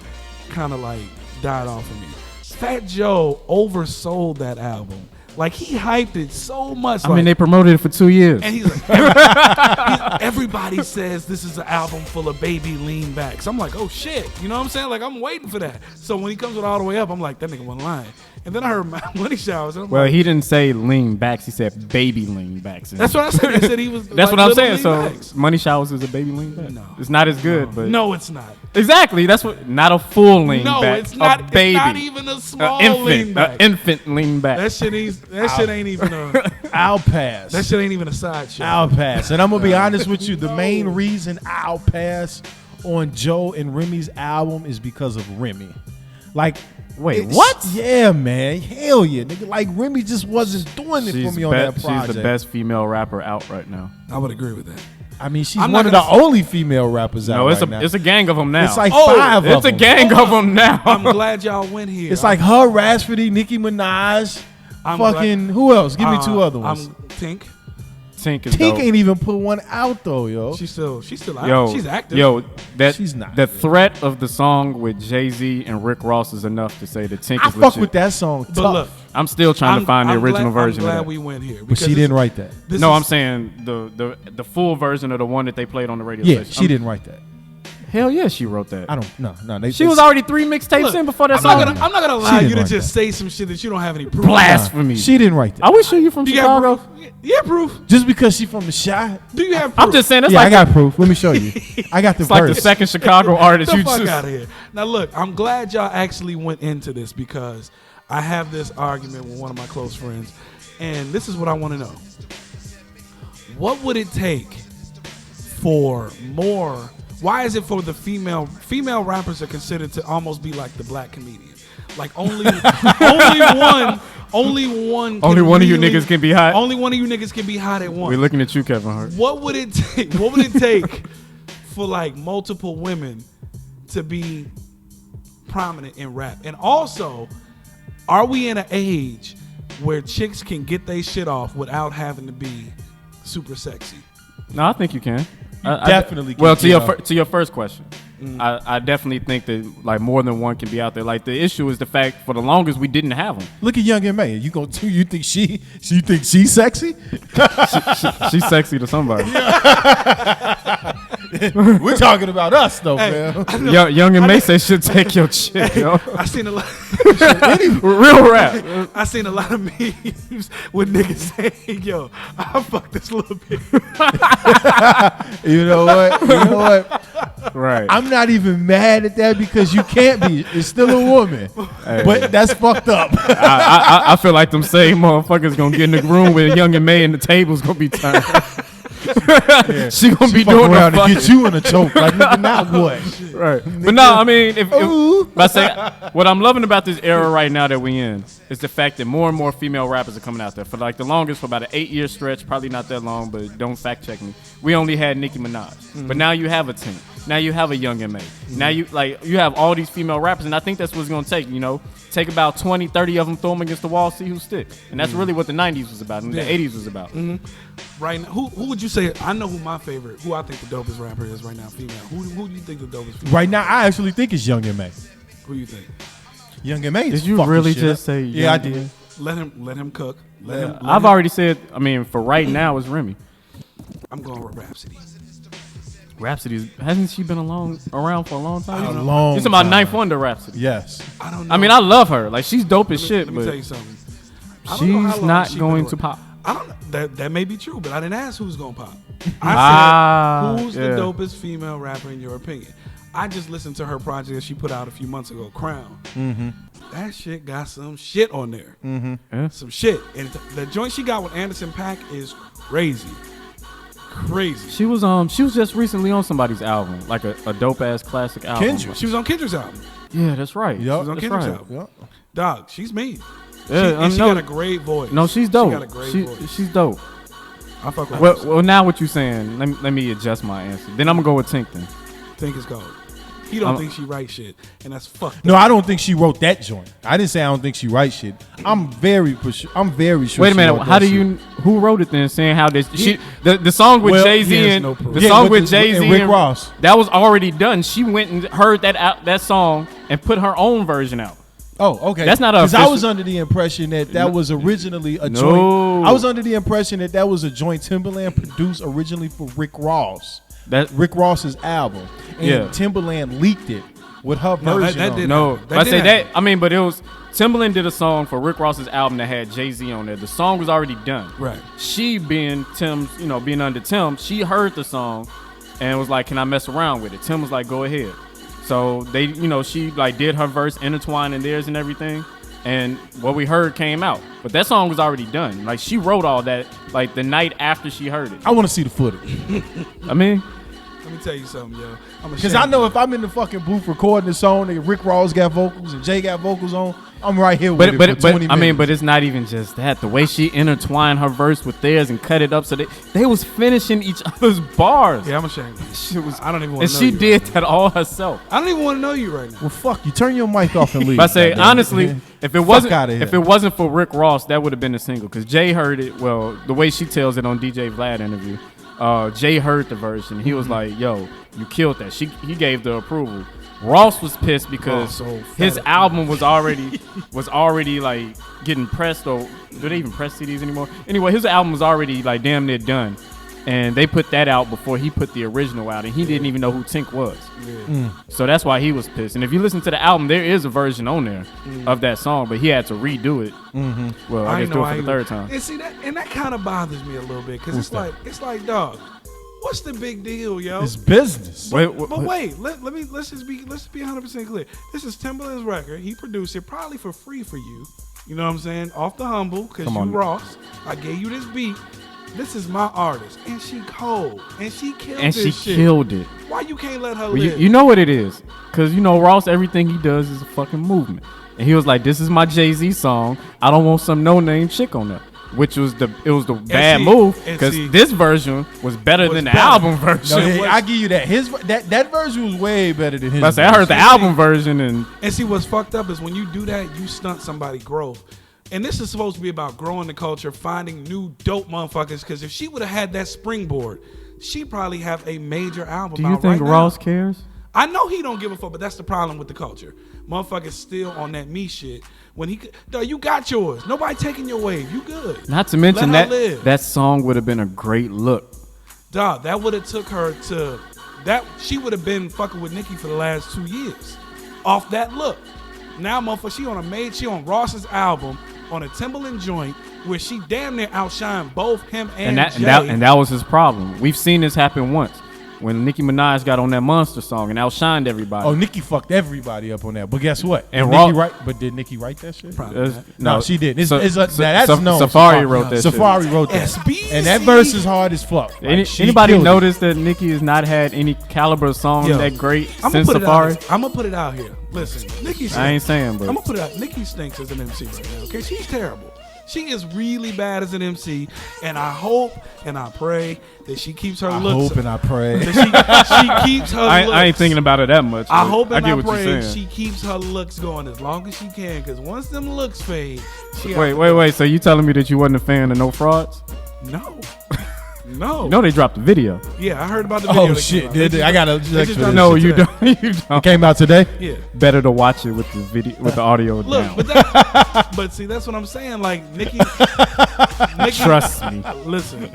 kind of like died off of me. Fat Joe oversold that album. Like he hyped it so much. I mean, they promoted it for 2 years. And he's like, everybody says this is an album full of baby lean backs. I'm like, oh shit, you know what I'm saying? Like I'm waiting for that. So when he comes with All the Way Up, I'm like, that nigga wasn't lying. And then I heard Money Showers. And I'm Well, like, he didn't say lean backs. He said baby lean backs. that's what I said. He said he was. That's like, what I'm little saying. lean So backs. Money Showers is a baby lean back. No. It's not as good, but No, it's not. exactly. That's what. Not a full lean No, back. it's not. A baby. It's not even a small infant. lean back. Infant lean back. That shit ain't even a. I'll pass. That shit ain't even a side show. I'll pass. And I'm gonna be honest with you. The main reason I'll pass on Joe and Remy's album is because of Remy. Like, Wait, it's- what? Yeah, man. Hell yeah, nigga. Like Remy just wasn't doing it for me on that project. She's the best female rapper out right now. I would agree with that. I mean, she's I'm one not of the gonna only female rappers out No, it's right now. a gang of them now. It's like Oh, 5 of It's a them. gang of them now. I'm glad y'all went here. It's like her, Rashford, Nicki Minaj, I'm fucking who else? Give me 2 other ones. I'm Tink. Tink is Tink dope. ain't even put one out though, yo. She's still out. Yo, She's active. Yo, that She's not. the threat of the song with Jay-Z and Rick Ross is enough to say that Tink I is fuck legit. with that song. but tough. look, I'm still trying to find the original version I'm glad of that. we went here. But because she didn't write that. this No, is- I'm saying the full version of the one that they played on the radio Yeah, station. she didn't write that. Hell yeah, she wrote that. I don't. No. She was already 3 mixtapes Look, in before that I'm song. not gonna allow didn't you to write just that. say some shit that you don't have any proof. Blasphemy. She didn't write that. I wish you from Do you got Chicago. proof? Yeah, proof. Just because she from the shot. Do you have proof? I'm just saying that's Yeah, like I got proof. Let me show you. I got the it's like the verse. second Chicago artist the you fuck just. out of here. Now look, I'm glad y'all actually went into this because I have this argument with one of my close friends, and this is what I want to know. What would it take for more? Why is it for the female rappers are considered to almost be like the black comedian? Like only one Only can one of you really- niggas can be hot. Only one of you niggas can be hot at once. We're looking at you, Kevin Hart. What would it take? What would it take for like multiple women to be prominent in rap? And also, are we in an age where chicks can get their shit off without having to be super sexy? No, I think you can. Definitely can. Well, to your first question, I definitely think that like more than one can be out there. Like the issue is the fact for the longest we didn't have them. Look at Young M.A. You think she's sexy? She's sexy to somebody. We're talking about us though, man. Young M.A. say should take your chick, yo. I seen a lot. Real rap. I seen a lot of memes with niggas saying, "Yo, I fuck this little bitch." You know what? Right. I'm not even mad at that because you can't be. It's still a woman. Hey. But that's fucked up. I feel like them same motherfuckers gonna get in the room with Young and May and the table's gonna be turned. Yeah. She gonna be fuck doing around the and get you in a choke. Like, nigga, now what? Right. But no, I mean, if I say what I'm loving about this era right now that we in is the fact that more and more female rappers are coming out there. For like the longest, for about an 8-year stretch, probably not that long, but don't fact check me. We only had Nicki Minaj, but now you have a Tink. Now you have a Young M.A. Now you have all these female rappers, and I think that's what it's gonna take. You know, take about 20, 30 of them, throw them against the wall, see who sticks. And that's really what the 90s was about, and the 80s was about. Right now, who would you say? I know who my favorite, who I think the dopest rapper is right now, female. Who do you think the dopest female? Right now, I actually think it's Young M.A. Who you think? Young M.A. Did you really just say? Yeah, I did. Let him cook. I've already said. I mean, for right now, it's Remy. I'm going with Rhapsody. Rhapsody hasn't she been around for a long time? A long You're talking about time. Ninth Wonder Rhapsody. Yes. I don't know. I mean, I love her. Like she's dope as shit, Let me but tell you something. I don't know how she's long not she going been to pop. I don't know. That may be true, but I didn't ask who's gonna pop. I said, who's yeah. the dopest female rapper in your opinion? I just listened to her project that she put out a few months ago, Crown. That shit got some shit on there. Yeah. Some shit. And the joint she got with Anderson .Paak is crazy. Crazy. She was just recently on somebody's album, like a dope ass classic album. Kendrick. She was on Kendrick's album. Yeah, that's right. Yep. She was on That's Kendrick's right. album. Yep. Dog, she's mean. Yeah, She got a great voice. No, she's dope. She got a great voice. She's dope. I fuck with her. Well, now what you saying? Let me adjust my answer. Then I'm gonna go with Tink. Then Think it's gold. He don't think she writes shit, and that's fucked. No, I don't think she wrote that joint. I didn't say I don't think she writes shit. I'm very sure. wait a minute. How do you? Who wrote it then? Saying how this? The song with Well, Jay Z he has and no proof. the Yeah, song with with the- Jay Z and Rick Ross. That was already done. She went and heard that song and put her own version out. Oh, okay. That's not a because I official- was under the impression that was originally a No. joint. I was under the impression that was a joint Timberland produced originally for Rick Ross. That Rick Ross's album, and Yeah. Timberland leaked it with her No, version. that on did it. No, That I did say happen. that. I mean, but it was Timberland did a song for Rick Ross's album that had Jay-Z on there. The song was already done. Right. She being Tim's, being under Tim, she heard the song and was like, "Can I mess around with it?" Tim was like, "Go ahead." So they, she like did her verse intertwined in theirs and everything, and what we heard came out. But that song was already done. Like she wrote all that like the night after she heard it. I want to see the footage I mean, Let me tell you something, yo. because I know if I'm in the fucking booth recording the song and Rick Ross got vocals and Jay got vocals on, I'm right here with it for 20 minutes. But it's not even just that. The way she intertwined her verse with theirs and cut it up so they was finishing each other's bars. Yeah, I'm ashamed. Shit was, I don't even want and to know she you did right that all herself. now. I don't even want to know you right now. Well, fuck you. Turn your mic off and leave. But I say goddamn. honestly, if it Fuck wasn't outta here. if it wasn't for Rick Ross, that would have been a single. Because Jay heard it. Well, the way she tells it on DJ Vlad interview, Jay heard the version. He was like, "Yo, you killed that." He gave the approval. Ross was pissed because Oh, so his fat. album was already like getting pressed. Or do they even press CDs anymore? Anyway, his album was already like damn near done, and they put that out before he put the original out, and he didn't even know who Tink was. So that's why he was pissed. And if you listen to the album, there is a version on there of that song, but he had to redo it. Well, I guess do it for the third time. And see that kind of bothers me a little bit because it's like, dog, what's the big deal, yo? It's business. But wait, let's be 100% clear. This is Timberland's record. He produced it probably for free for you. You know what I'm saying? Off the humble, because Come you on. Ross. I gave you this beat. This is my artist, and she cold, and she killed And this she shit. killed it. Why you can't let her Well, live? you know what it is, because Ross, everything he does is a fucking movement. And he was like, "This is my Jay-Z song. I don't want some no-name chick on there." which was the bad see- move and because see- this version was better than the better. album version. No, I give you that. That version was way better than his. I say I heard the album version and And see, what's fucked up is when you do that, you stunt somebody's growth. And this is supposed to be about growing the culture, finding new dope motherfuckers. Because if she would have had that springboard, she'd probably have a major album. do you out think right Ross now. cares? I know he don't give a fuck, but that's the problem with the culture. Motherfuckers still on that me shit. When he, dog, you got yours. Nobody taking your wave. You good. Not to mention Let her that live. that song would have been a great look. Dog, that would have took her to that. She would have been fucking with Nicki for the last 2 years, off that look. Now, motherfucker, she on Ross's album on a Timberland joint where she damn near outshined both him and Jay. And that was his problem. We've seen this happen once when Nicki Minaj got on that Monster song and outshined everybody. Oh, Nicki fucked everybody up on that. But guess what? And Did Nicki write that shit? Probably not. No, she didn't. So- That's so- known. Safari wrote that shit. Safari wrote that. SBC. And that verse is hard as fuck. Like, she Anybody killed it. notice that Nicki has not had any caliber song Yo, that great I'm since Safari? I'm gonna put it out here. Listen, Nicki. I ain't saying, but I'm gonna put it out. Nicki stinks as an MC right now. Okay, she's terrible. She is really bad as an MC, and I hope and I pray that she keeps her I looks. hope and I pray. that she keeps her looks. I ain't thinking about it that much. I but hope and I get what pray you're saying. she keeps her looks going as long as she can, because once them looks fade, she Wait. So you telling me that you wasn't a fan of No Frauds? No. No. You know they dropped the video. Yeah, I heard about the video. Oh that shit! came out. They just- I gotta they check just for dropped this. No, shit you today. don't. You don't. It came out today. Yeah. Better to watch it with the video, with the audio Look, down. but see, that's what I'm saying. Like Nicki, Trust me. Listen,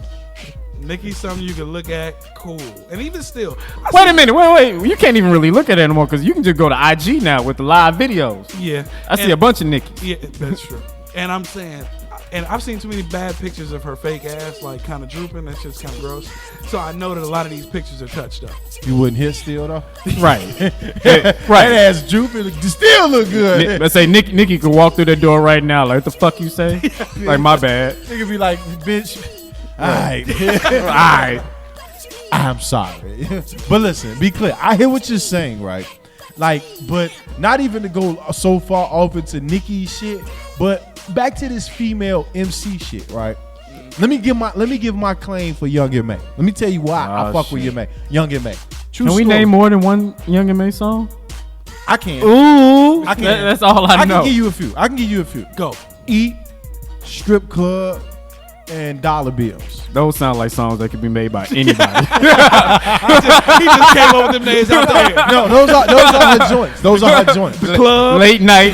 Nicki's something you can look at, cool, and even still. Wait a minute. Wait. You can't even really look at it anymore because you can just go to IG now with the live videos. Yeah, I see a bunch of Nicki. Yeah, that's true. And I'm saying, and I've seen too many bad pictures of her fake ass, like kind of drooping. That's just kind of gross. So I know that a lot of these pictures are touched up. You wouldn't hit still though. Right. That ass drooping still look good. Let's say Nicki could walk through that door right now. Like, what the fuck you say? Like, my bad. Nigga be like, bitch. All right. All right. I'm sorry. But listen, be clear. I hear what you're saying, right? Like, but not even to go so far off into Nicki's shit, but back to this female MC shit, right? Let me give my claim for Young M.A. Let me tell you why I fuck with Young M.A. True Can we story. name more than one Young M.A. song? I can. Ooh. I can. That's all I know. can give you a few. Go. Eat, Strip Club, and Dollar Bills. Those sound like songs that could be made by anybody. He just came up with them names out there. No, those are her joints. Those are her joints. Club. Late night,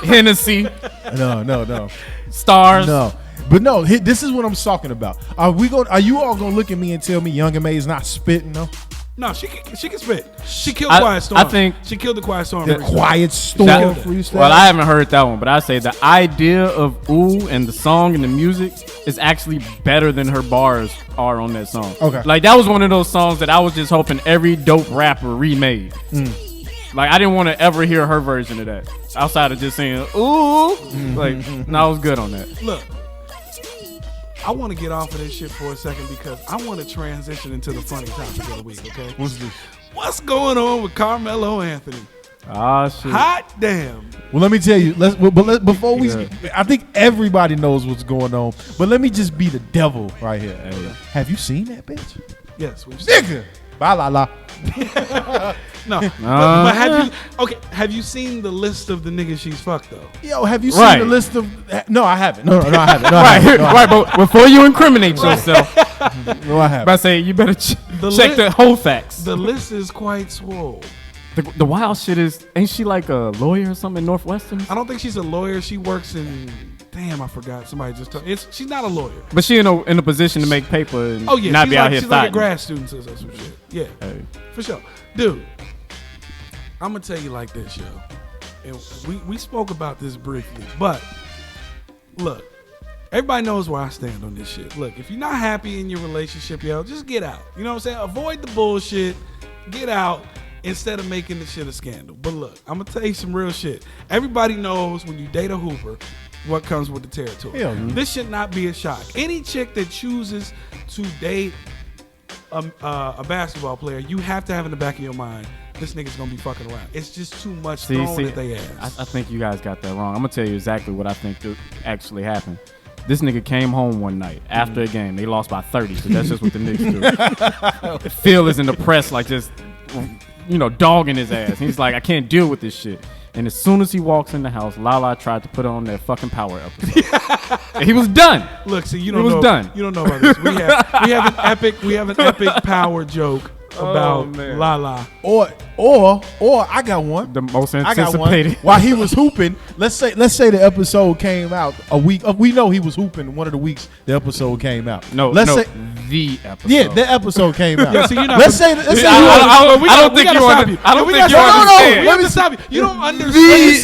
Hennessy, No. Stars. No. But no, this is what I'm talking about. Are you all gonna look at me and tell me Young M.A. is not spitting though? No, she can spit. She killed I- Quiet Storm. I think- she killed the Quiet Storm. The freestyle. Quiet Storm That- freestyle. Well, I haven't heard that one, but I say the idea of Ooh and the song and the music is actually better than her bars are on that song. Okay. Like, that was one of those songs that I was just hoping every dope rapper remade. Like, I didn't want to ever hear her version of that outside of just saying Ooh. Like, no, I was good on that. Look, I want to get off of this shit for a second because I want to transition into the funny topic of the week. Okay, What's this? what's going on with Carmelo Anthony? Ah, shit. Hot damn! Well, let me tell you. Before we, Yeah. I think everybody knows what's going on. But let me just be the devil right here. Have you seen that bitch? Yes, we've seen. Nigga. Bye la la. No, but have you seen the list of the niggas she's fucked though? Yo, have you seen Right. the list of? No, I haven't. No, I haven't. No, I Right, haven't. No, I right, but before you incriminate yourself, haven't. No, I haven't. I say you better check li- the whole facts. The list is quite swole. The wild shit is, ain't she like a lawyer or something in Northwestern? I don't think she's a lawyer. She works in. Damn, I forgot. Somebody just told. She's not a lawyer. But she in a position to make paper and Oh yeah, not she's be like, out here she's like a thotting. grad student or some shit. Yeah, Hey. for sure, dude. I'm gonna tell you like this, yo. And we spoke about this briefly, but look, everybody knows where I stand on this shit. Look, if you're not happy in your relationship, yo, just get out. You know what I'm saying? Avoid the bullshit. Get out instead of making the shit a scandal. But look, I'm gonna tell you some real shit. Everybody knows when you date a hooper, what comes with the territory. Hell yeah. This should not be a shock. Any chick that chooses to date a basketball player, you have to have in the back of your mind, this nigga's gonna be fucking around. It's just too much thrown at they ass. I think you guys got that wrong. I'm gonna tell you exactly what I think actually happened. This nigga came home one night after a game. They lost by 30, because that's just what the Knicks do. Phil is in the press, like just, dogging his ass. He's like, I can't deal with this shit. And as soon as he walks in the house, Lala tried to put on that fucking Power episode. And he was done. Look, see, you don't know about this. We have an epic Power joke about Lala. Or I got one. The most anticipated. I got one. While he was hooping, let's say the episode came out a week. We know he was hooping one of the weeks the episode came out. Let's say the episode. Yeah, the episode came out. Yeah, so you're not. I don't think you understand. Let me stop you. You don't understand.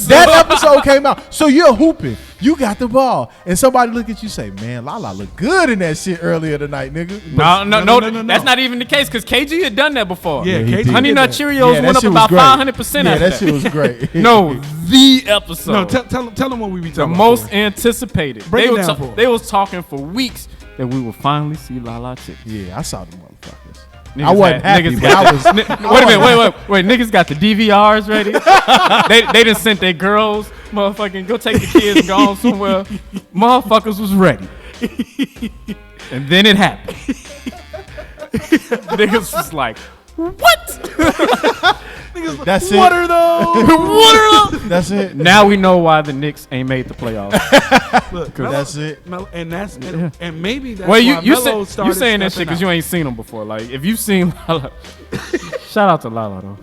That episode came out. So you're hooping. You got the ball, and somebody look at you say, "Man, Lala looked good in that shit earlier tonight, nigga." No. That's not even the case, because KG had done that before. Yeah, KG. Honey Nut Cheerios went up about 500%. Yeah, that shit was great. No, the episode. No, tell them what we be talking about. The most anticipated. Break it down for They was talking for weeks that we would finally see Lala chicks. Yeah, I saw the motherfuckers. Niggas I wasn't happy, but I was. Wait a minute. Wait. Niggas got the DVRs ready. they done sent their girls. Motherfucking go take the kids and go on somewhere. Motherfuckers was ready. And then it happened. Niggas was like, what? That's what it. are those? What are those? That's it. Now we know why the Knicks ain't made the playoffs. Look, that's it. And maybe that's Well, why you Melo saying that shit because you ain't seen them before. Like, if you've seen Lala, shout out to Lala though.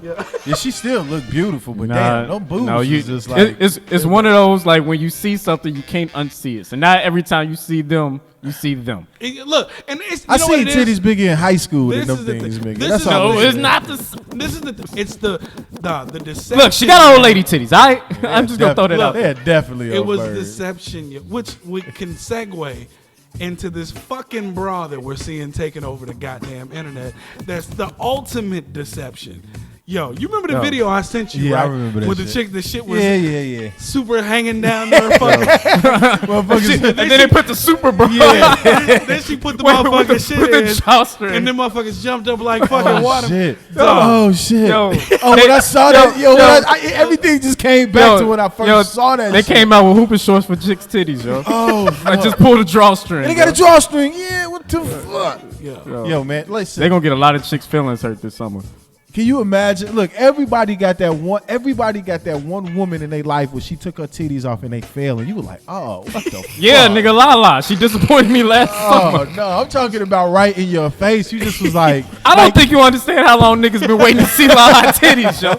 Yeah, she still look beautiful, but damn, no boobs. No, is just like it's one of those, like, when you see something you can't unsee it. So now every time you see them, you see them. Look, and I seen titties bigger in high school than them things, nigga. That's all. No, it's not the. This is it's the deception. Look, she got old lady titties. I'm just gonna throw that out. Yeah, definitely. It was deception, which we can segue into this fucking bra that we're seeing taking over the goddamn internet. That's the ultimate deception. Yo, you remember the video I sent you, right? I remember that with shit. The chick, the shit was super hanging down there. And then they put the super bra. Yeah. Then she put the motherfucking shit with in. The drawstring. And them motherfuckers jumped up like fucking water. Shit. Oh, shit. Yo. When I saw that, everything just came back to when I first saw that They came out with hooping shorts for chicks' titties, yo. I just pull the drawstring. And they got a drawstring. Yeah, what the fuck? Yo, man, listen. They gonna get a lot of chicks' feelings hurt this summer. Can you imagine? Look, everybody got that one woman in their life where she took her titties off and they failed, and you were like, oh, what the fuck? Yeah, nigga, Lala. She disappointed me last summer. Oh, no, I'm talking about right in your face. You just was like, I don't think you understand how long niggas been waiting to see Lala titties, yo.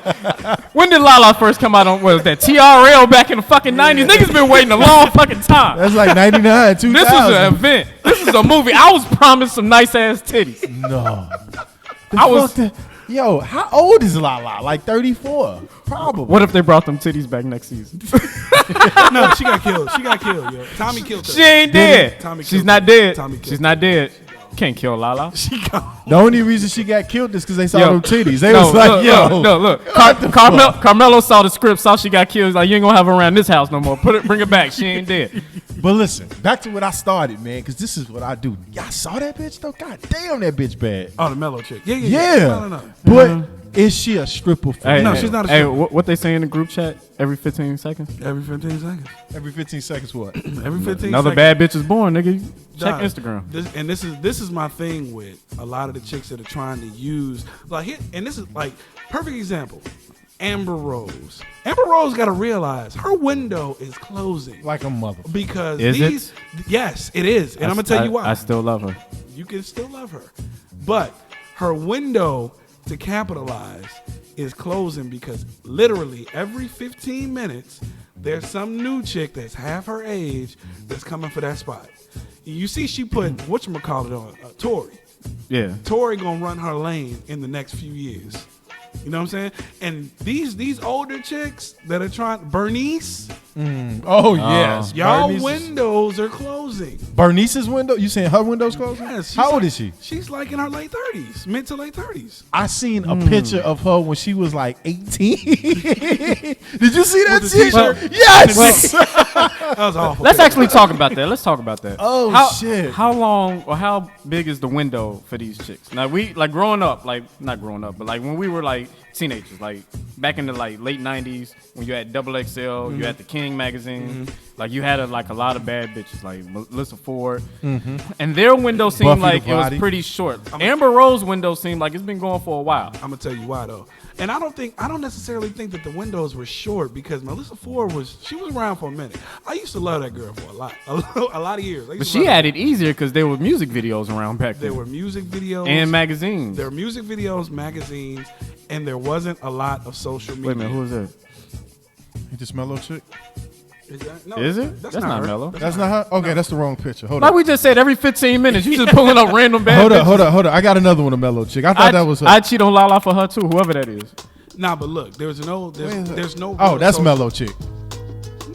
When did Lala first come out on, what was that, TRL back in the fucking 90s? Niggas been waiting a long fucking time. That's like 99, 2000. This was an event. This is a movie. I was promised some nice ass titties. No. Yo, how old is Lala? Like 34, probably. What if they brought them titties back next season? No, she got killed. Yo. Tommy killed her. She ain't dead. She's not dead. She's not dead. Can't kill Lala. The only reason she got killed is because they saw them titties. They was like, look. Carmelo saw the script, saw she got killed. He's like, you ain't gonna have her around this house no more. Bring her back. She ain't dead. But listen, back to what I started, man, because this is what I do. Y'all saw that bitch though? God damn, that bitch bad. Oh, the Mellow chick. Yeah. No. But is she a stripper for no, she's not a stripper. Hey, what they say in the group chat? Every 15 seconds? Every 15 seconds. Every 15 seconds what? Every 15 Another seconds. bad bitch is born, nigga. Check Instagram. This is my thing with a lot of the chicks that are trying to use, like, and this is like perfect example. Amber Rose. Amber Rose got to realize her window is closing. Like a mother. Because yes, it is. And I'm going to tell you why. I still love her. You can still love her. But her window to capitalize is closing because literally every 15 minutes, there's some new chick that's half her age that's coming for that spot. You see she put, whatchamacallit on, Tory. Yeah. Tory going to run her lane in the next few years. You know what I'm saying? And these older chicks that are trying, Bernice. Oh, yes. Y'all windows are closing. Bernice's window? You saying her window's closing? Yes. How old is she? She's like in her late 30s, mid to late 30s. I seen a picture of her when she was like 18. Did you see that t-shirt? Yes. That was awful. Let's actually talk about that. Let's talk about that. Oh, shit. How long or how big is the window for these chicks? Now, we, like, growing up, like, not growing up, but like when we were like teenagers, like back in the like late '90s when you had XXL, you had the King magazine. Like you had a lot of bad bitches, like Melissa Ford, and their window seemed Buffy like the it was Body. pretty short. Amber Rose window seemed like it's been going for a while. I'm gonna tell you why though, and I don't necessarily think that the windows were short because Melissa Ford was around for a minute. I used to love that girl for a lot of years. But she had it easier because there were music videos around back then. There were music videos and magazines. There were music videos, magazines, and there wasn't a lot of social media. Wait a minute, who is that? Ain't this Mellow chick? Is that? No, Is it? That's not her. Mellow. That's not her? Okay, that's the wrong picture. Hold Like on. we just said, every 15 minutes, you just pulling up random bad bitches. Hold up. I got another one, a Mellow chick. I thought that was her. I'd cheat on Lala for her too, whoever that is. Nah, but look, there's no. Oh, that's Mellow chick.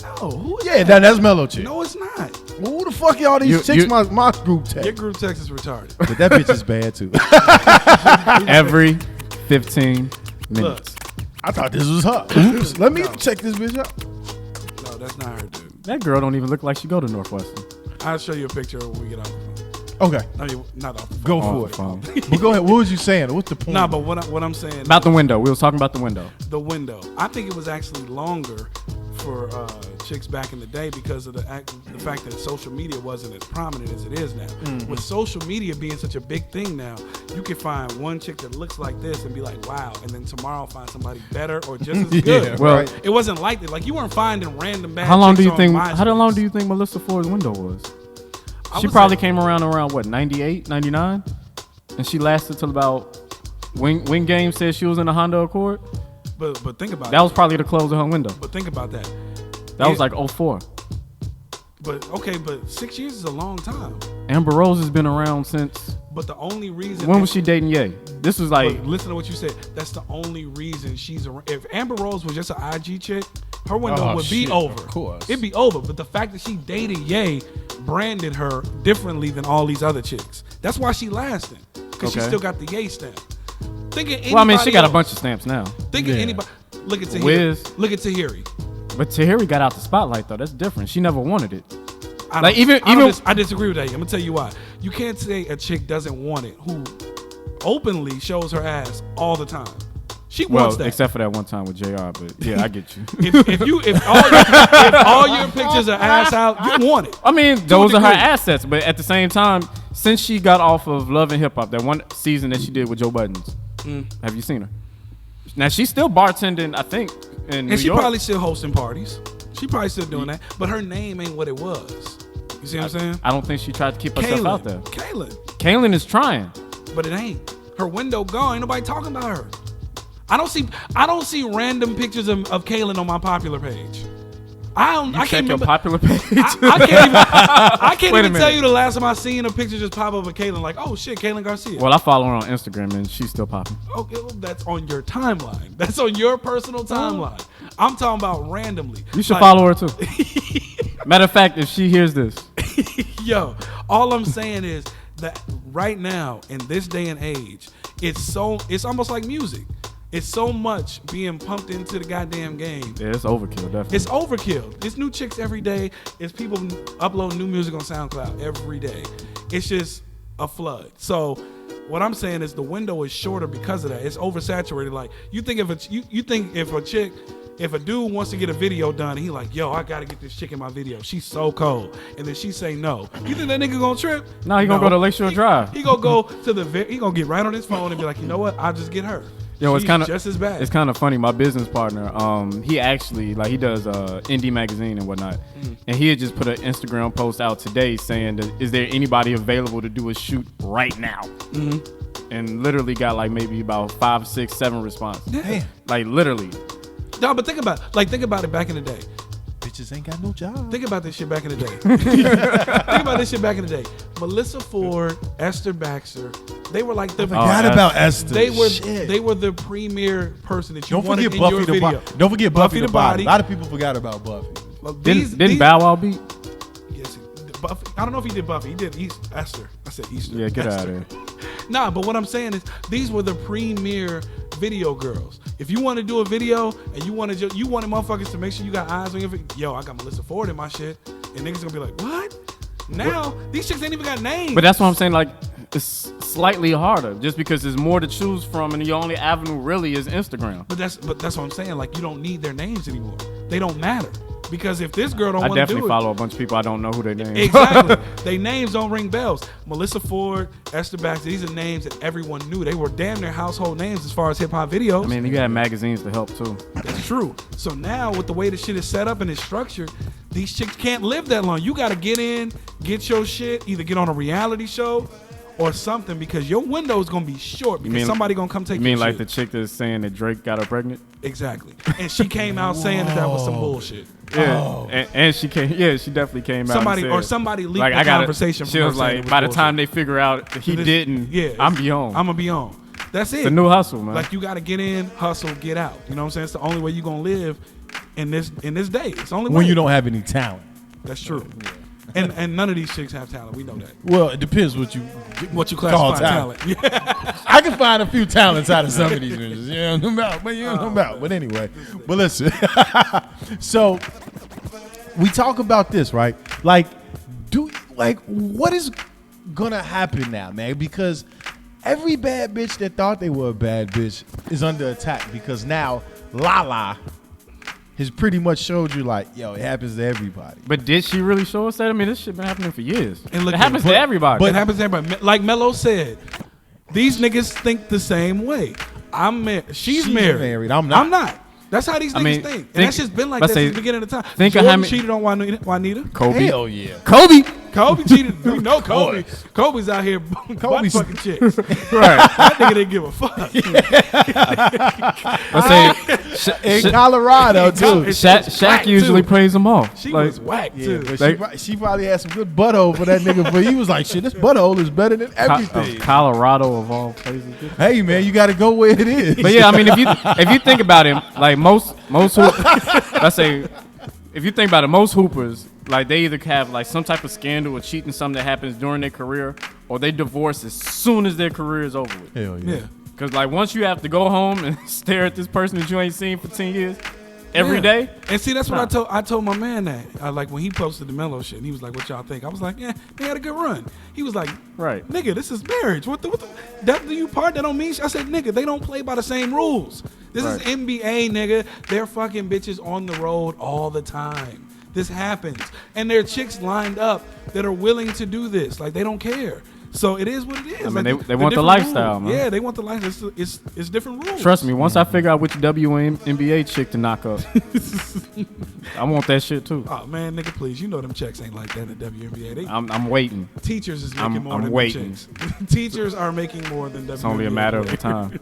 No, who is Yeah, that? that's Mellow chick. No, it's not. Well, who the fuck are all these chicks? My group text. Your group text is retarded. But that bitch is bad too. Every 15 Look, minutes. I thought this was her. Oops. Let me check this bitch out. no, that's not her, dude. That girl don't even look like she go to Northwestern. I'll show you a picture when we get off the phone. Okay, I mean, not off the phone. go On for the phone. it. But go ahead. What was you saying? What's the point? Nah, but what I'm saying About the window. We was talking about the window. the window. I think it was actually longer for chicks back in the day because of the fact that social media wasn't as prominent as it is now. With social media being such a big thing now, you can find one chick that looks like this and be like, wow, and then tomorrow find somebody better or just as good. Yeah, Well, right. It wasn't like that. Like you weren't finding random bad. How long do chicks you on think? MySpace. How long do you think Melissa Ford's window was? I She would probably say- came around what 98, 99, and she lasted till about when Game said she was in a Honda Accord. But think about That it. was probably the close of her window. But think about that. That was like 04. But okay, but 6 years is a long time. Amber Rose has been around since. But the only reason When was she dating Ye? This was like. But listen to what you said. That's the only reason she's around. If Amber Rose was just an IG chick, her window would be shit, over. of course. It'd be over. But the fact that she dated Ye branded her differently than all these other chicks. That's why she lasting. Because she Okay. still got the Ye stamp. Think of anybody Well, I mean, she got a else. bunch of stamps now. Think of anybody. Look at Tahiri. Wiz. Look at Tahiri. But Tahiri got out the spotlight though. That's different. She never wanted it. I disagree with that. I'm gonna tell you why. You can't say a chick doesn't want it who openly shows her ass all the time. She wants that. Except for that one time with JR. But yeah, I get you. if all your pictures are ass out, you want it. I mean, those are her degree. assets. But at the same time, since she got off of Love and Hip Hop, that one season that she did with Joe Buttons, have you seen her? Now she's still bartending, I think, in New And she York. probably still hosting parties. She probably still doing that. But her name ain't what it was. You see what I'm saying? I don't think she tried to keep herself out there. Kaylin. Kaylin is trying. But it ain't. Her window gone. Ain't nobody talking about her. I don't see random pictures of Kaylin on my popular page. I Check can't your remember. popular page. I can't Wait a even tell minute. you the last time I seen a picture just pop up of Kaylin. Like, oh shit, Kaylin Garcia. Well, I follow her on Instagram and she's still popping. Okay, well, that's on your timeline. That's on your personal timeline. I'm talking about randomly. You should Like, follow her too. Matter of fact, if she hears this, Yo, all I'm saying is that right now in this day and age, it's almost like music. It's so much being pumped into the goddamn game. yeah, it's overkill, definitely. It's overkill. It's new chicks every day. It's people uploading new music on SoundCloud every day. It's just a flood. So what I'm saying is the window is shorter because of that. It's oversaturated. Like you think if a dude wants to get a video done, and he like, yo, I gotta get this chick in my video. She's so cold, and then she say no. You think that nigga gonna trip? No, he gonna go to Lakeshore Drive. He gonna go to he gonna get right on his phone and be like, you know what? I'll just get her. Yo, it's She's kind of just as bad. It's kind of funny. My business partner, he actually he does indie magazine and whatnot, and he had just put an Instagram post out today saying, that, "Is there anybody available to do a shoot right now?" And literally got like maybe about 5, 6, 7 responses. Damn. Like literally. No, but think about it back in the day. Bitches ain't got no job. Think about this shit back in the day. Think about this shit back in the day. Melissa Ford, Esther Baxter, they were like the Forgot about Esther. they were Shit. they were the premier person that you Don't wanted forget in Buffy your the video. Body. Don't forget Buffy the Body. Body. A lot of people forgot about Buffy. Well, Didn't Bow Wow beat? Yes, Buffy. I don't know if he did Buffy. He did Esther. I said Easter. Yeah, get out Esther. of there. Nah, but what I'm saying is these were the premier video girls. If you want to do a video and you wanted motherfuckers to make sure you got eyes on your video, yo, I got Melissa Ford in my shit, and niggas gonna be like, what? Now these chicks ain't even got names. But that's what I'm saying. Like, it's slightly harder, just because there's more to choose from, and the only avenue really is Instagram. But that's what I'm saying. Like, you don't need their names anymore. They don't matter. Because if this girl don't want to do it, I definitely follow a bunch of people I don't know who their names. Exactly. They names don't ring bells. Melissa Ford, Esther Baxter, these are names that everyone knew. They were damn near household names as far as hip hop videos. I mean, you had magazines to help too. That's true. So now with the way the shit is set up and it's structured, these chicks can't live that long. You got to get in, get your shit, either get on a reality show or something, because your window is going to be short because somebody going to come take your shit. You mean like the chick that's saying that Drake got her pregnant? Exactly. And she came out saying that was some bullshit. Yeah, and she came. Yeah, she definitely came out. Somebody leaked the conversation. She was like, by the time they figure out that he didn't, I'm gonna be on. That's it. It's a new hustle, man. Like, you got to get in, hustle, get out. You know what I'm saying? It's the only way you're gonna live in this day. It's the only way. When you don't have any talent. That's true. Yeah. And none of these chicks have talent. We know that. Well, it depends what you classify talent. Yeah. I can find a few talents out of some of these bitches. You know what I'm about. But anyway, but listen. So we talk about this, right? Like, what is gonna happen now, man? Because every bad bitch that thought they were a bad bitch is under attack, because now Lala has pretty much showed you, like, yo, it happens to everybody. But did she really show us that? I mean, this shit been happening for years. And look, it happens to everybody. But it happens to everybody. Like Melo said, these niggas think the same way. I'm married. She's married. I'm not. I'm not. That's how these niggas think. And that's just been like that since the beginning of the time. Think Jordan of how many cheated on Juanita. Kobe. Hell yeah. Kobe cheated. We know Kobe. Kobe's out here butt fucking chicks. Right. That nigga didn't give a fuck. In Colorado, too. Shaq usually praise them off. She was whack, too. But she probably had some good butthole for that nigga, but he was like, shit, this butthole is better than everything. Colorado of all places. Hey, man, you got to go where it is. But yeah, I mean, if you think about it, like most let's say, if you think about it, most hoopers, like, they either have like some type of scandal or cheating, something that happens during their career, or they divorce as soon as their career is over with. Hell yeah. Because, like, once you have to go home and stare at this person that you ain't seen for 10 years every day. And see, that's what I told my man that. Like, when he posted the Melo shit, and he was like, what y'all think? I was like, yeah, they had a good run. He was like, right, nigga, this is marriage. What the that do you part? That don't mean shit. I said, nigga, they don't play by the same rules. This is NBA, nigga. They're fucking bitches on the road all the time. This happens. And there are chicks lined up that are willing to do this. Like, they don't care. So it is what it is. I mean, they want the lifestyle, rules. man. Yeah, they want the lifestyle. It's different rules. Trust me, once I figure out which WNBA chick to knock up, I want that shit too. Oh man, nigga, please, you know them checks ain't like that in the WNBA. I'm waiting. Teachers is making more I'm than waiting. chicks. Teachers are making more than WNBA. It's only a matter of time.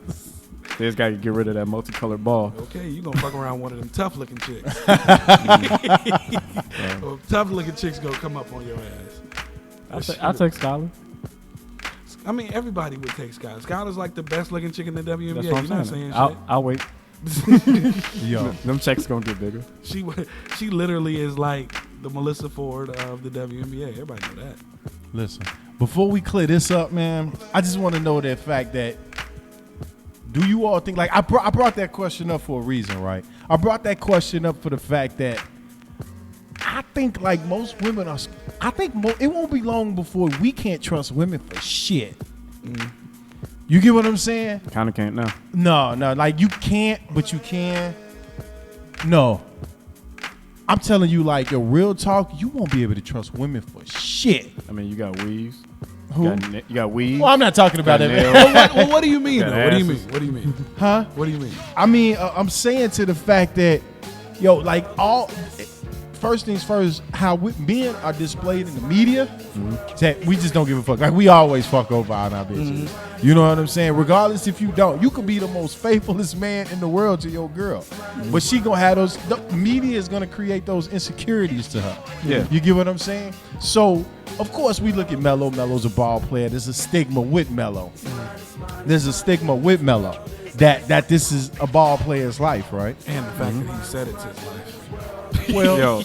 They just gotta get rid of that multicolored ball. Okay, you gonna fuck around one of them tough looking chicks. Well, tough looking chicks gonna come up on your ass. I'll take Skylar. I mean, everybody would take Skylar. Skylar's like the best looking chick in the WNBA. That's You're what not I'm saying saying. shit. I'll wait. Yo, them checks gonna get bigger. She literally is like the Melissa Ford of the WNBA. Everybody know that. listen, before we clear this up, man, I just want to know that fact that, do you all think, like, I brought that question up for a reason, right? I brought that question up for the fact that I think, like, most women are, it won't be long before we can't trust women for shit. Mm. You get what I'm saying? Kind of can't now. No, like, you can't, but you can. No. I'm telling you, like, your real talk, you won't be able to trust women for shit. I mean, you got weaves. Who? You got weaves. Well, I'm not talking about that. Well, what do you mean, though? Got What do you asses. mean? What do you mean? Huh? What do you mean? I mean, I'm saying to the fact that, yo, like, first things first, how men are displayed in the media, that we just don't give a fuck. Like, we always fuck over on our bitches. You know what I'm saying? Regardless if you don't. You could be the most faithfulest man in the world to your girl. But she gonna have those, the media is gonna create those insecurities to her. Yeah. You get what I'm saying? So, of course, we look at Melo. Melo's a ball player. There's a stigma with Melo. There's a stigma with Melo that this is a ball player's life, right? And the fact that he said it's his life. Well, Yo,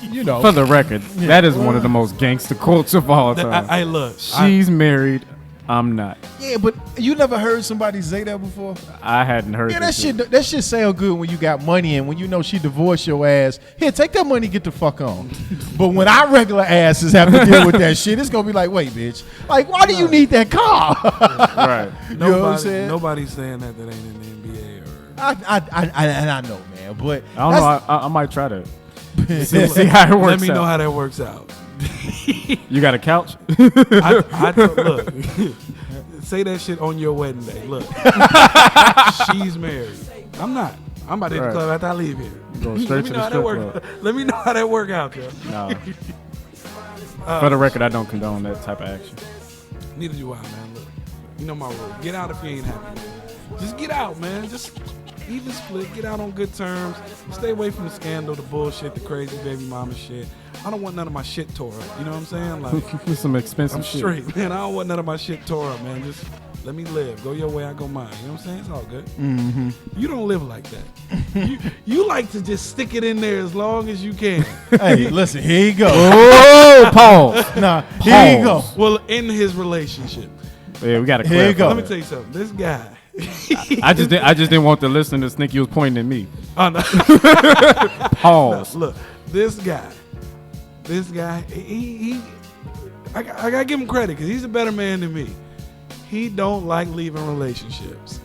you know. for the record, that is one of the most gangster quotes of all time. I look. She's married. I'm not. Yeah, but you never heard somebody say that before? I hadn't heard. Yeah, that shit sound good when you got money and when you know she divorced your ass. Here, take that money, get the fuck on. But when our regular asses have to deal with that shit, it's gonna be like, wait, bitch. Like, why do you need that car? Right. You know what I'm saying? Nobody's saying that ain't in the NBA. I know, man, but I don't know. I might try to see how it works. Let me know out. how that works out. You got a couch? Look, say that shit on your wedding day. Look, she's married. I'm not. I'm about to hit the club after I leave here. Go straight to the strip club. Let me know how that work out, yo. No. For the record, I don't condone that type of action. Neither do I, man. Look, you know my rule. Get out if you ain't happy, man. Just get out, man. Just even split. Get out on good terms. Stay away from the scandal, the bullshit, the crazy baby mama shit. I don't want none of my shit tore up. You know what I'm saying? Like, With some expensive I'm shit. straight, man. I don't want none of my shit tore up, man. Just let me live. Go your way, I go mine. You know what I'm saying? It's all good. Mm-hmm. You don't live like that. you like to just stick it in there as long as you can. Hey, listen, here you go. Oh, pause. Nah, here you go. Well, in his relationship. Yeah, we got to Here you go. Let me tell you something. This guy. I just didn't want the listeners to think you was pointing at me. Oh, no. Pause. Look, this guy, I gotta give him credit because he's a better man than me. He don't like leaving relationships.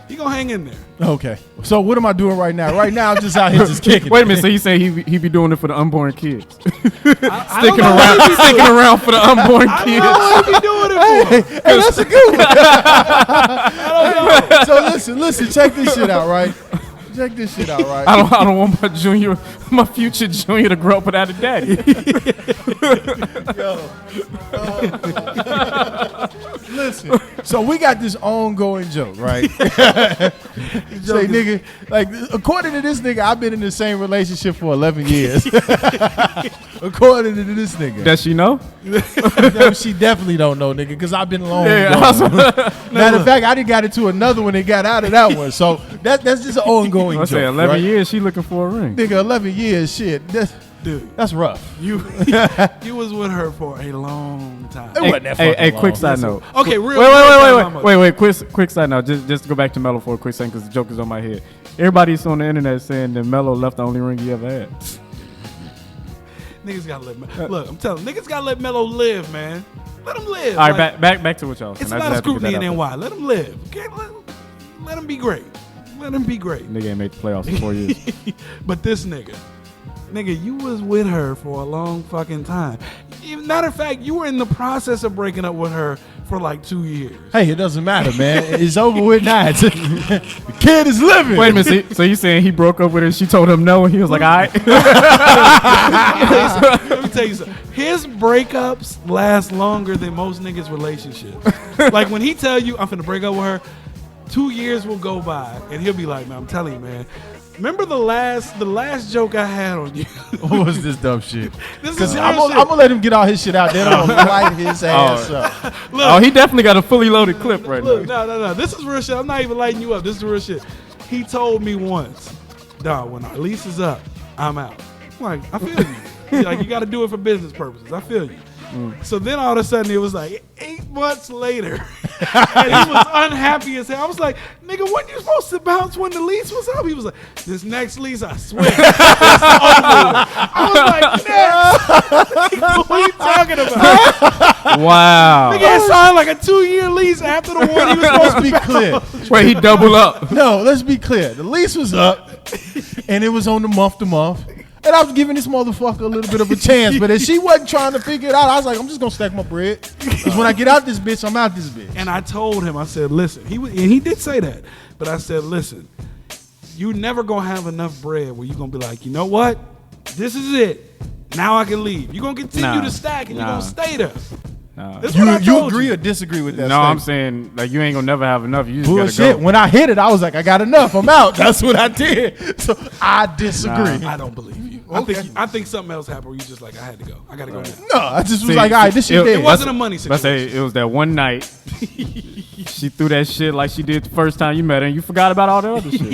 He gonna hang in there. Okay. So what am I doing right now? Right now, I'm just out here just kicking. Wait a minute. So you say he be doing it for the unborn kids? I don't know what he be Sticking doing. around for the unborn I don't kids. know what he be doing it for. Hey, that's a good one. I don't know. So listen. Check this shit out, right? Check this shit out, right? I don't want my future junior to grow up without a daddy. Listen. So we got this ongoing joke, right? Say, nigga, like according to this nigga, I've been in the same relationship for 11 years. According to this nigga. Does she know? No, she definitely don't know, nigga, because I've been long Yeah, gone. Matter of fact, I done got into another one and got out of that one. So that's just an ongoing I joke. say 11 right? years. She looking for a ring. Nigga, 11 years, shit. That's rough. You was with her for a long time. It wasn't that fucking long. Quick side note. Okay, real. Wait. Quick side note. Just to go back to Melo for a quick second because the joke is on my head. Everybody's on the internet saying that Melo left the only ring he ever had. Niggas gotta let look. I'm telling niggas gotta let Melo live, man. Let him live. All right, back to what y'all. It's a lot of scrutiny in NY. Let him live. Okay, let him be great. Let him be great. Nigga ain't made the playoffs in 4 years. But this nigga, you was with her for a long fucking time. Matter of fact, you were in the process of breaking up with her for like 2 years. Hey, it doesn't matter, man. It's over with now. The kid is living. Wait a minute. So you saying he broke up with her and she told him no and he was like, all right? Let me tell you something. His breakups last longer than most niggas' relationships. Like when he tell you, I'm finna break up with her, 2 years will go by and he'll be like, man, I'm telling you, man. Remember the last joke I had on you? What was this dumb shit? Because I'm gonna let him get all his shit out there. I'm gonna light his ass up. Look, he definitely got a fully loaded clip right now. No. This is real shit. I'm not even lighting you up. This is real shit. He told me once, dog, when our lease is up, I'm out. I'm like, I feel you. He's like, you got to do it for business purposes. I feel you. So then all of a sudden it was like 8 months later and he was unhappy as hell. I was like, nigga, when you supposed to bounce when the lease was up? He was like, this next lease, I swear, it's over. I was like, next. What are you talking about? Wow. Nigga had signed like a 2-year lease after the one he was supposed to be clear. Wait, he double up. No, let's be clear. The lease was up and it was on the month to month. And I was giving this motherfucker a little bit of a chance. But if she wasn't trying to figure it out, I was like, I'm just going to stack my bread. Because when I get out this bitch, I'm out this bitch. And I told him, I said, listen, he did say that. But I said, listen, you never going to have enough bread where you're going to be like, you know what? This is it. Now I can leave. You're going to continue to stack and you're going to stay there. You agree or disagree with that? No, I'm saying like you ain't gonna never have enough. You just bullshit. gotta go. When I hit it, I was like, I got enough. I'm out. That's what I did. So I disagree. I don't believe you. Okay. I think something else happened where you just like, I had to go. I got to go now. No, I just was like, all right, this shit dead. It wasn't a money situation. Let's say it was that one night. She threw that shit like she did the first time you met her, and you forgot about all the other shit.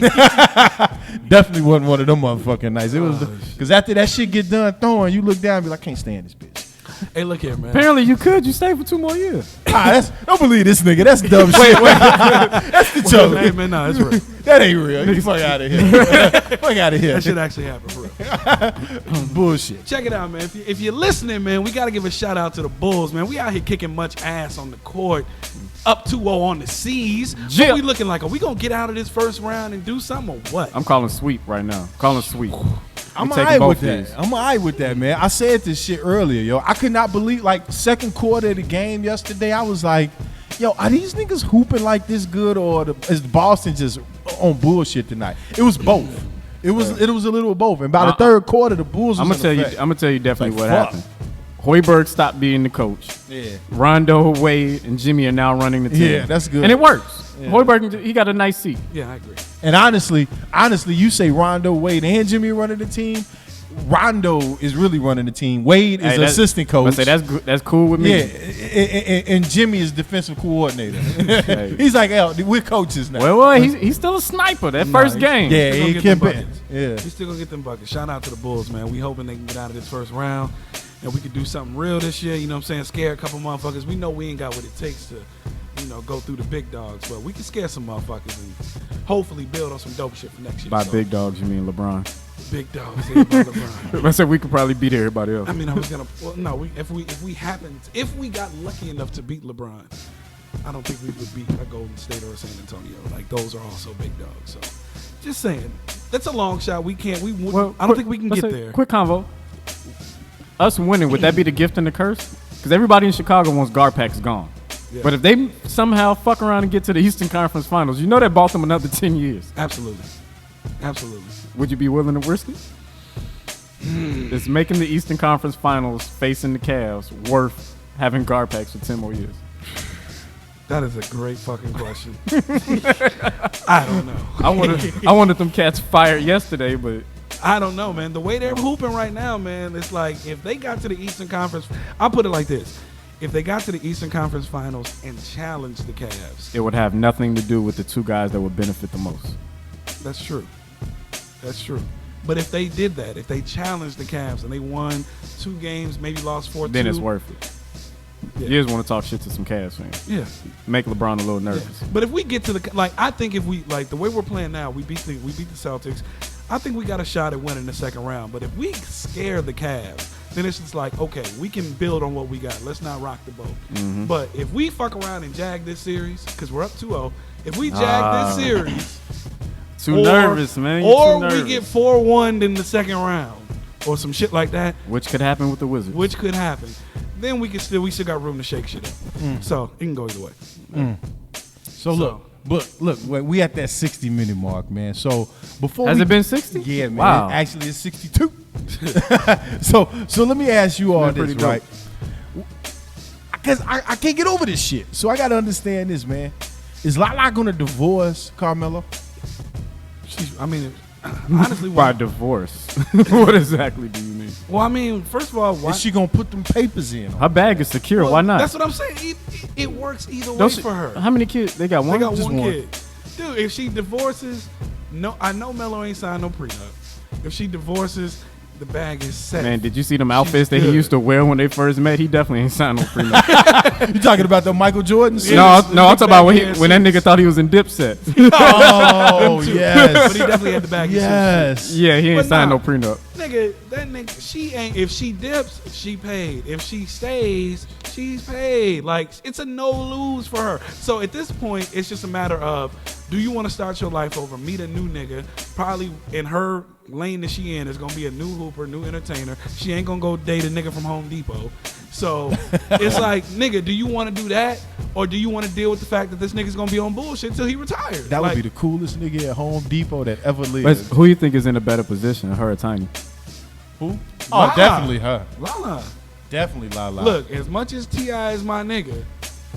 Definitely wasn't one of them motherfucking nights. It was because after that shit get done throwing, you look down and be like, I can't stand this bitch. Hey, look here, man. Apparently you could. You stayed for 2 more years. Don't believe this nigga. That's dumb shit. That's the joke. Hey, man, no, it's real. That ain't real. Get the fuck out of here. Fuck out of here. That shit actually happened for real. Bullshit. Check it out, man. If you're listening, man, we got to give a shout out to the Bulls, man. We out here kicking much ass on the court. Up 2-0 on the C's. Yeah. What we looking like? Are we going to get out of this first round and do something or what? I'm calling sweep right now. Calling sweep. I'm taking alright both with of these. that. I'm alright with that, man. I said this shit earlier, yo. I could not believe, like, second quarter of the game yesterday, I was like, yo, are these niggas hooping like this good, or is Boston just on bullshit tonight? It was both. It was a little of both. And by the third quarter, the Bulls was I'm gonna tell you definitely what happened. Hoiberg stopped being the coach. Yeah. Rondo, Wade, and Jimmy are now running the team. Yeah, that's good. And it works. Yeah. Hoiberg, he got a nice seat. Yeah, I agree. And honestly, you say Rondo, Wade, and Jimmy running the team. Rondo is really running the team. Wade is assistant coach. I say that's cool with me. Yeah, and Jimmy is defensive coordinator. He's like, we're coaches now. Well, he's still a sniper. That first game. Yeah, he get them can. buckets. Yeah, He's still gonna get them buckets. Shout out to the Bulls, man. We hoping they can get out of this first round, and we can do something real this year. You know what I'm saying? Scare a couple motherfuckers. We know we ain't got what it takes to, go through the big dogs, but we can scare some motherfuckers and hopefully build on some dope shit for next year. By big dogs, you mean LeBron? Big dogs, yeah, by LeBron. I said we could probably beat everybody else. I mean, I was gonna. Well, no, if we got lucky enough to beat LeBron, I don't think we would beat a Golden State or a San Antonio. Like those are also big dogs. So, just saying, that's a long shot. We can't. I don't think we can get there. Quick convo. Us winning, would that be the gift and the curse? Because everybody in Chicago wants Garpax gone. Yeah. But if they somehow fuck around and get to the Eastern Conference Finals, you know that bought them another 10 years. Absolutely. Would you be willing to risk it? Is making the Eastern Conference Finals facing the Cavs worth having Garpax for 10 more years? That is a great fucking question. I don't know. I wanted them cats fired yesterday, but I don't know, man. The way they're hooping right now, man, it's like if they got to the Eastern Conference, I'll put it like this. If they got to the Eastern Conference Finals and challenged the Cavs, it would have nothing to do with the two guys that would benefit the most. That's true. But if they did that, if they challenged the Cavs and they won 2 games, maybe lost 4-2, then it's worth it. Yeah. You just want to talk shit to some Cavs fans. Yeah. Make LeBron a little nervous. Yeah. But if we get to I think if we, the way we're playing now, we beat the Celtics. I think we got a shot at winning the second round. But if we scare the Cavs, then it's just like, okay, we can build on what we got. Let's not rock the boat. Mm-hmm. But if we fuck around and jag this series, because we're up 2-0, if we jag this series, too nervous, man. Or we get 4-1 in the second round, or some shit like that, which could happen with the Wizards. Which could happen. Then we still got room to shake shit up. So it can go either way. So look, we at that 60-minute mark, man. So before has it been 60? Yeah, man. Wow. Actually, it's 62. So let me ask you all this, right? Because I can't get over this shit. So I got to understand this, man. Is Lala going to divorce Carmelo? Honestly, by divorce, what exactly do you mean? Well, I mean, first of all, why is she gonna put them papers in? Her bag is secure. Why not? That's what I'm saying. It works either way for her. How many kids? They got one. They got one kid. Dude, if she divorces, I know Melo ain't signed no prenup. If she divorces, the bag is set. Man, did you see them outfits that he used to wear when they first met? He definitely ain't signed no prenup. You talking about the Michael Jordan? No, I'm talking about when that nigga thought he was in Dipset. Oh, yes. But he definitely had the bag. Yes. Yeah, he ain't signed no prenup. Nigga, that nigga, she ain't. If she dips, she paid. If she stays, she's paid. Like, it's a no lose for her. So at this point, it's just a matter of, do you want to start your life over, meet a new nigga, probably in her lane that she in is gonna be a new hooper, new entertainer. She ain't gonna go date a nigga from Home Depot. So it's like, nigga, do you want to do that, or do you want to deal with the fact that this nigga's gonna be on bullshit until he retires? That would be the coolest nigga at Home Depot that ever lived. But who you think is in a better position, her or Tiny? Who? Lala. Oh, definitely her. Lala. Definitely Lala. Look, as much as T.I. is my nigga,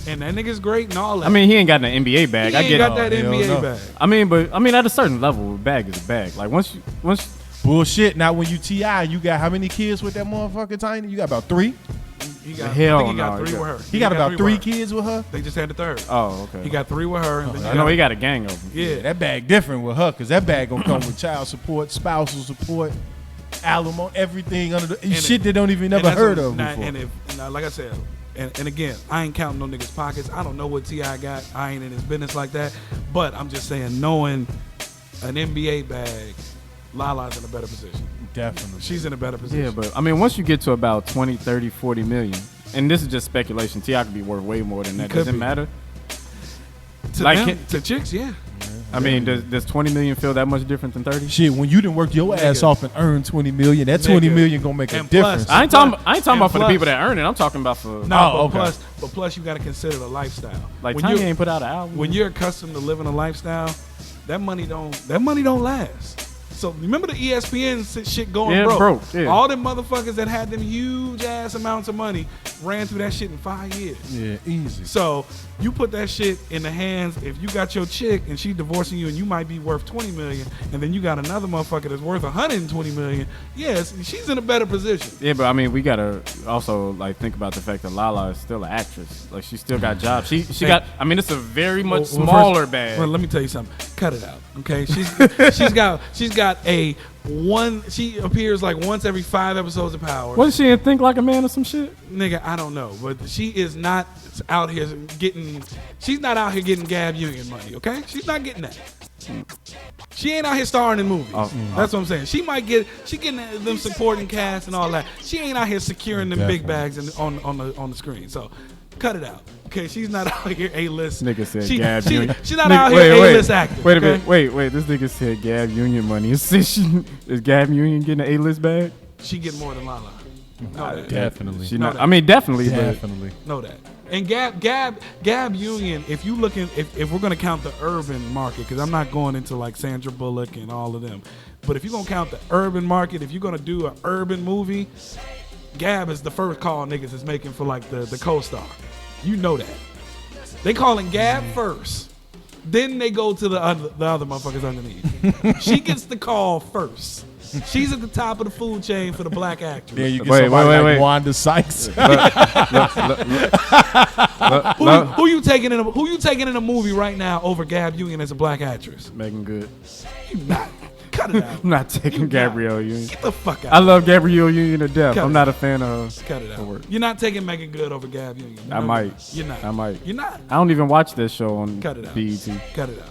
and that nigga's great and all that. I mean, he ain't got an NBA bag. He I get ain't got that NBA bag. I mean, at a certain level, a bag is a bag. Like once. Bullshit. Now when you T.I., you got how many kids with that motherfucker Tiny? You got about 3? He got 3 with her. He got about 3 kids with her? They just had the third. Oh, okay. He got 3 with her. I know he got a gang of them. Yeah. That bag different with her, because that bag gonna come with child support, spousal support, alimony, everything under the shit they don't even never heard of before. And And like I said, and again, I ain't counting no niggas' pockets. I don't know what T.I. got. I ain't in his business like that. But I'm just saying, knowing an NBA bag, Lala's in a better position. Definitely. She's in a better position. Yeah, but I mean, once you get to about 20, 30, 40 million, and this is just speculation, T.I. could be worth way more than that. Does it matter? To like them, to chicks, yeah. I mean, does 20 million feel that much different than 30? Shit, when you done work your ass off and earn 20 million, that 20 million gonna make a And plus, difference. I ain't talking about for the people that earn it. I'm talking about for No, okay. but plus you got to consider the lifestyle. like when Tiny you're, ain't put out an album. when you're accustomed to living a lifestyle, that money don't last. So remember the ESPN shit going broke. Yeah. All them motherfuckers that had them huge ass amounts of money ran through that shit in 5 years. Yeah, easy. So you put that shit in the hands. If you got your chick and she divorcing you and you might be worth 20 million, and then you got another motherfucker that's worth 120 million. Yes, she's in a better position. Yeah, but I mean, we gotta also like think about the fact that Lala is still an actress. Like she still got jobs. She got. I mean, it's a very much smaller bag. Well, let me tell you something. Cut it out, okay? She's got a one. She appears like once every 5 episodes of Power. Wasn't she in Think Like a Man or some shit? Nigga, I don't know, but she is not out here getting. She's not out here getting Gab Union money, okay? She's not getting that. She ain't out here starring in movies. That's what I'm saying. She getting them supporting cast and all that. She ain't out here securing them big bags on the screen. So, cut it out. Okay, she's not out here A-list. Nigga said Gab Union. She's not out here A-list acting. Wait a minute. Wait. This nigga said Gab Union money. Is Gab Union getting an A-list bag? She get more than Lala. Know that. Definitely. She not. I mean, definitely. Definitely. Know that. And Gab Union, if you looking, if we're gonna count the urban market, because I'm not going into like Sandra Bullock and all of them, but if you're gonna count the urban market, if you're gonna do an urban movie, Gab is the first call niggas is making for like the co-star. You know that. They calling Gab first. Then they go to the other motherfuckers underneath. She gets the call first. She's at the top of the food chain for the black actress. Yeah, you get somebody like Wanda Sykes. Who you taking in a movie right now over Gab Union as a black actress? Megan Good. You not. Cut it out. I'm not taking Gabrielle Union. Get the fuck out. I love Gabrielle Union to death. Cut I'm it not a fan of her. Cut it out. You're not taking Megan Good over Gab Union. I might. You're not. I might. You're not. I don't even watch this show on Cut it out. BET. Cut it out.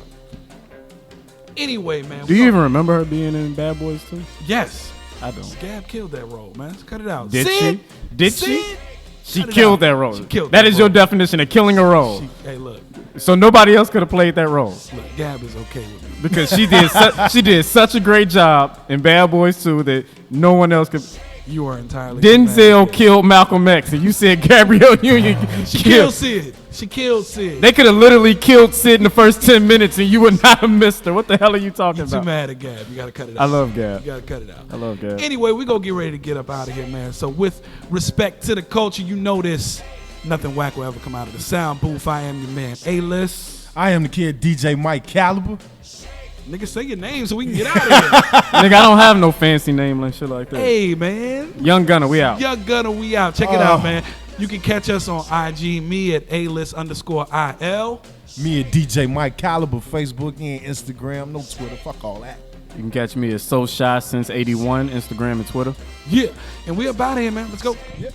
Anyway, man. Do you even remember her being in Bad Boys 2? Yes. I don't. Gab killed that role, man. Cut it out. Did Sid? she? Did Sid? she? She Cut it killed out. that role. She killed that that is your role. definition of killing a role. Hey, look. So nobody else could have played that role Look, Gab is okay with me. because she did such a great job in Bad Boys 2 that no one else could. You are entirely Denzel killed Malcolm X, and you said Gabrielle Union She killed Sid. She killed Sid. They could have literally killed Sid in the first 10 minutes, and you would not have missed her. What the hell are you talking You're too about? mad at Gab. You gotta cut it out. I love Gab. You gotta cut it out. I love Gab. Anyway, we gonna get ready to get up out of here, man. So with respect to the culture, you know this. Nothing whack will ever come out of the sound booth. I am your man, A-List. I am the kid DJ Mike Caliber. Nigga, say your name so we can get out of here. Nigga, I don't have no fancy name like shit like that. Hey, man. Young Gunner, we out. Young Gunner, we out. Check it out, man. You can catch us on IG, me at A-List_IL. Me and DJ Mike Caliber, Facebook and Instagram. No Twitter. Fuck all that. You can catch me at So Shy Since 81, Instagram and Twitter. Yeah. And we up out of here, man. Let's go. Yep.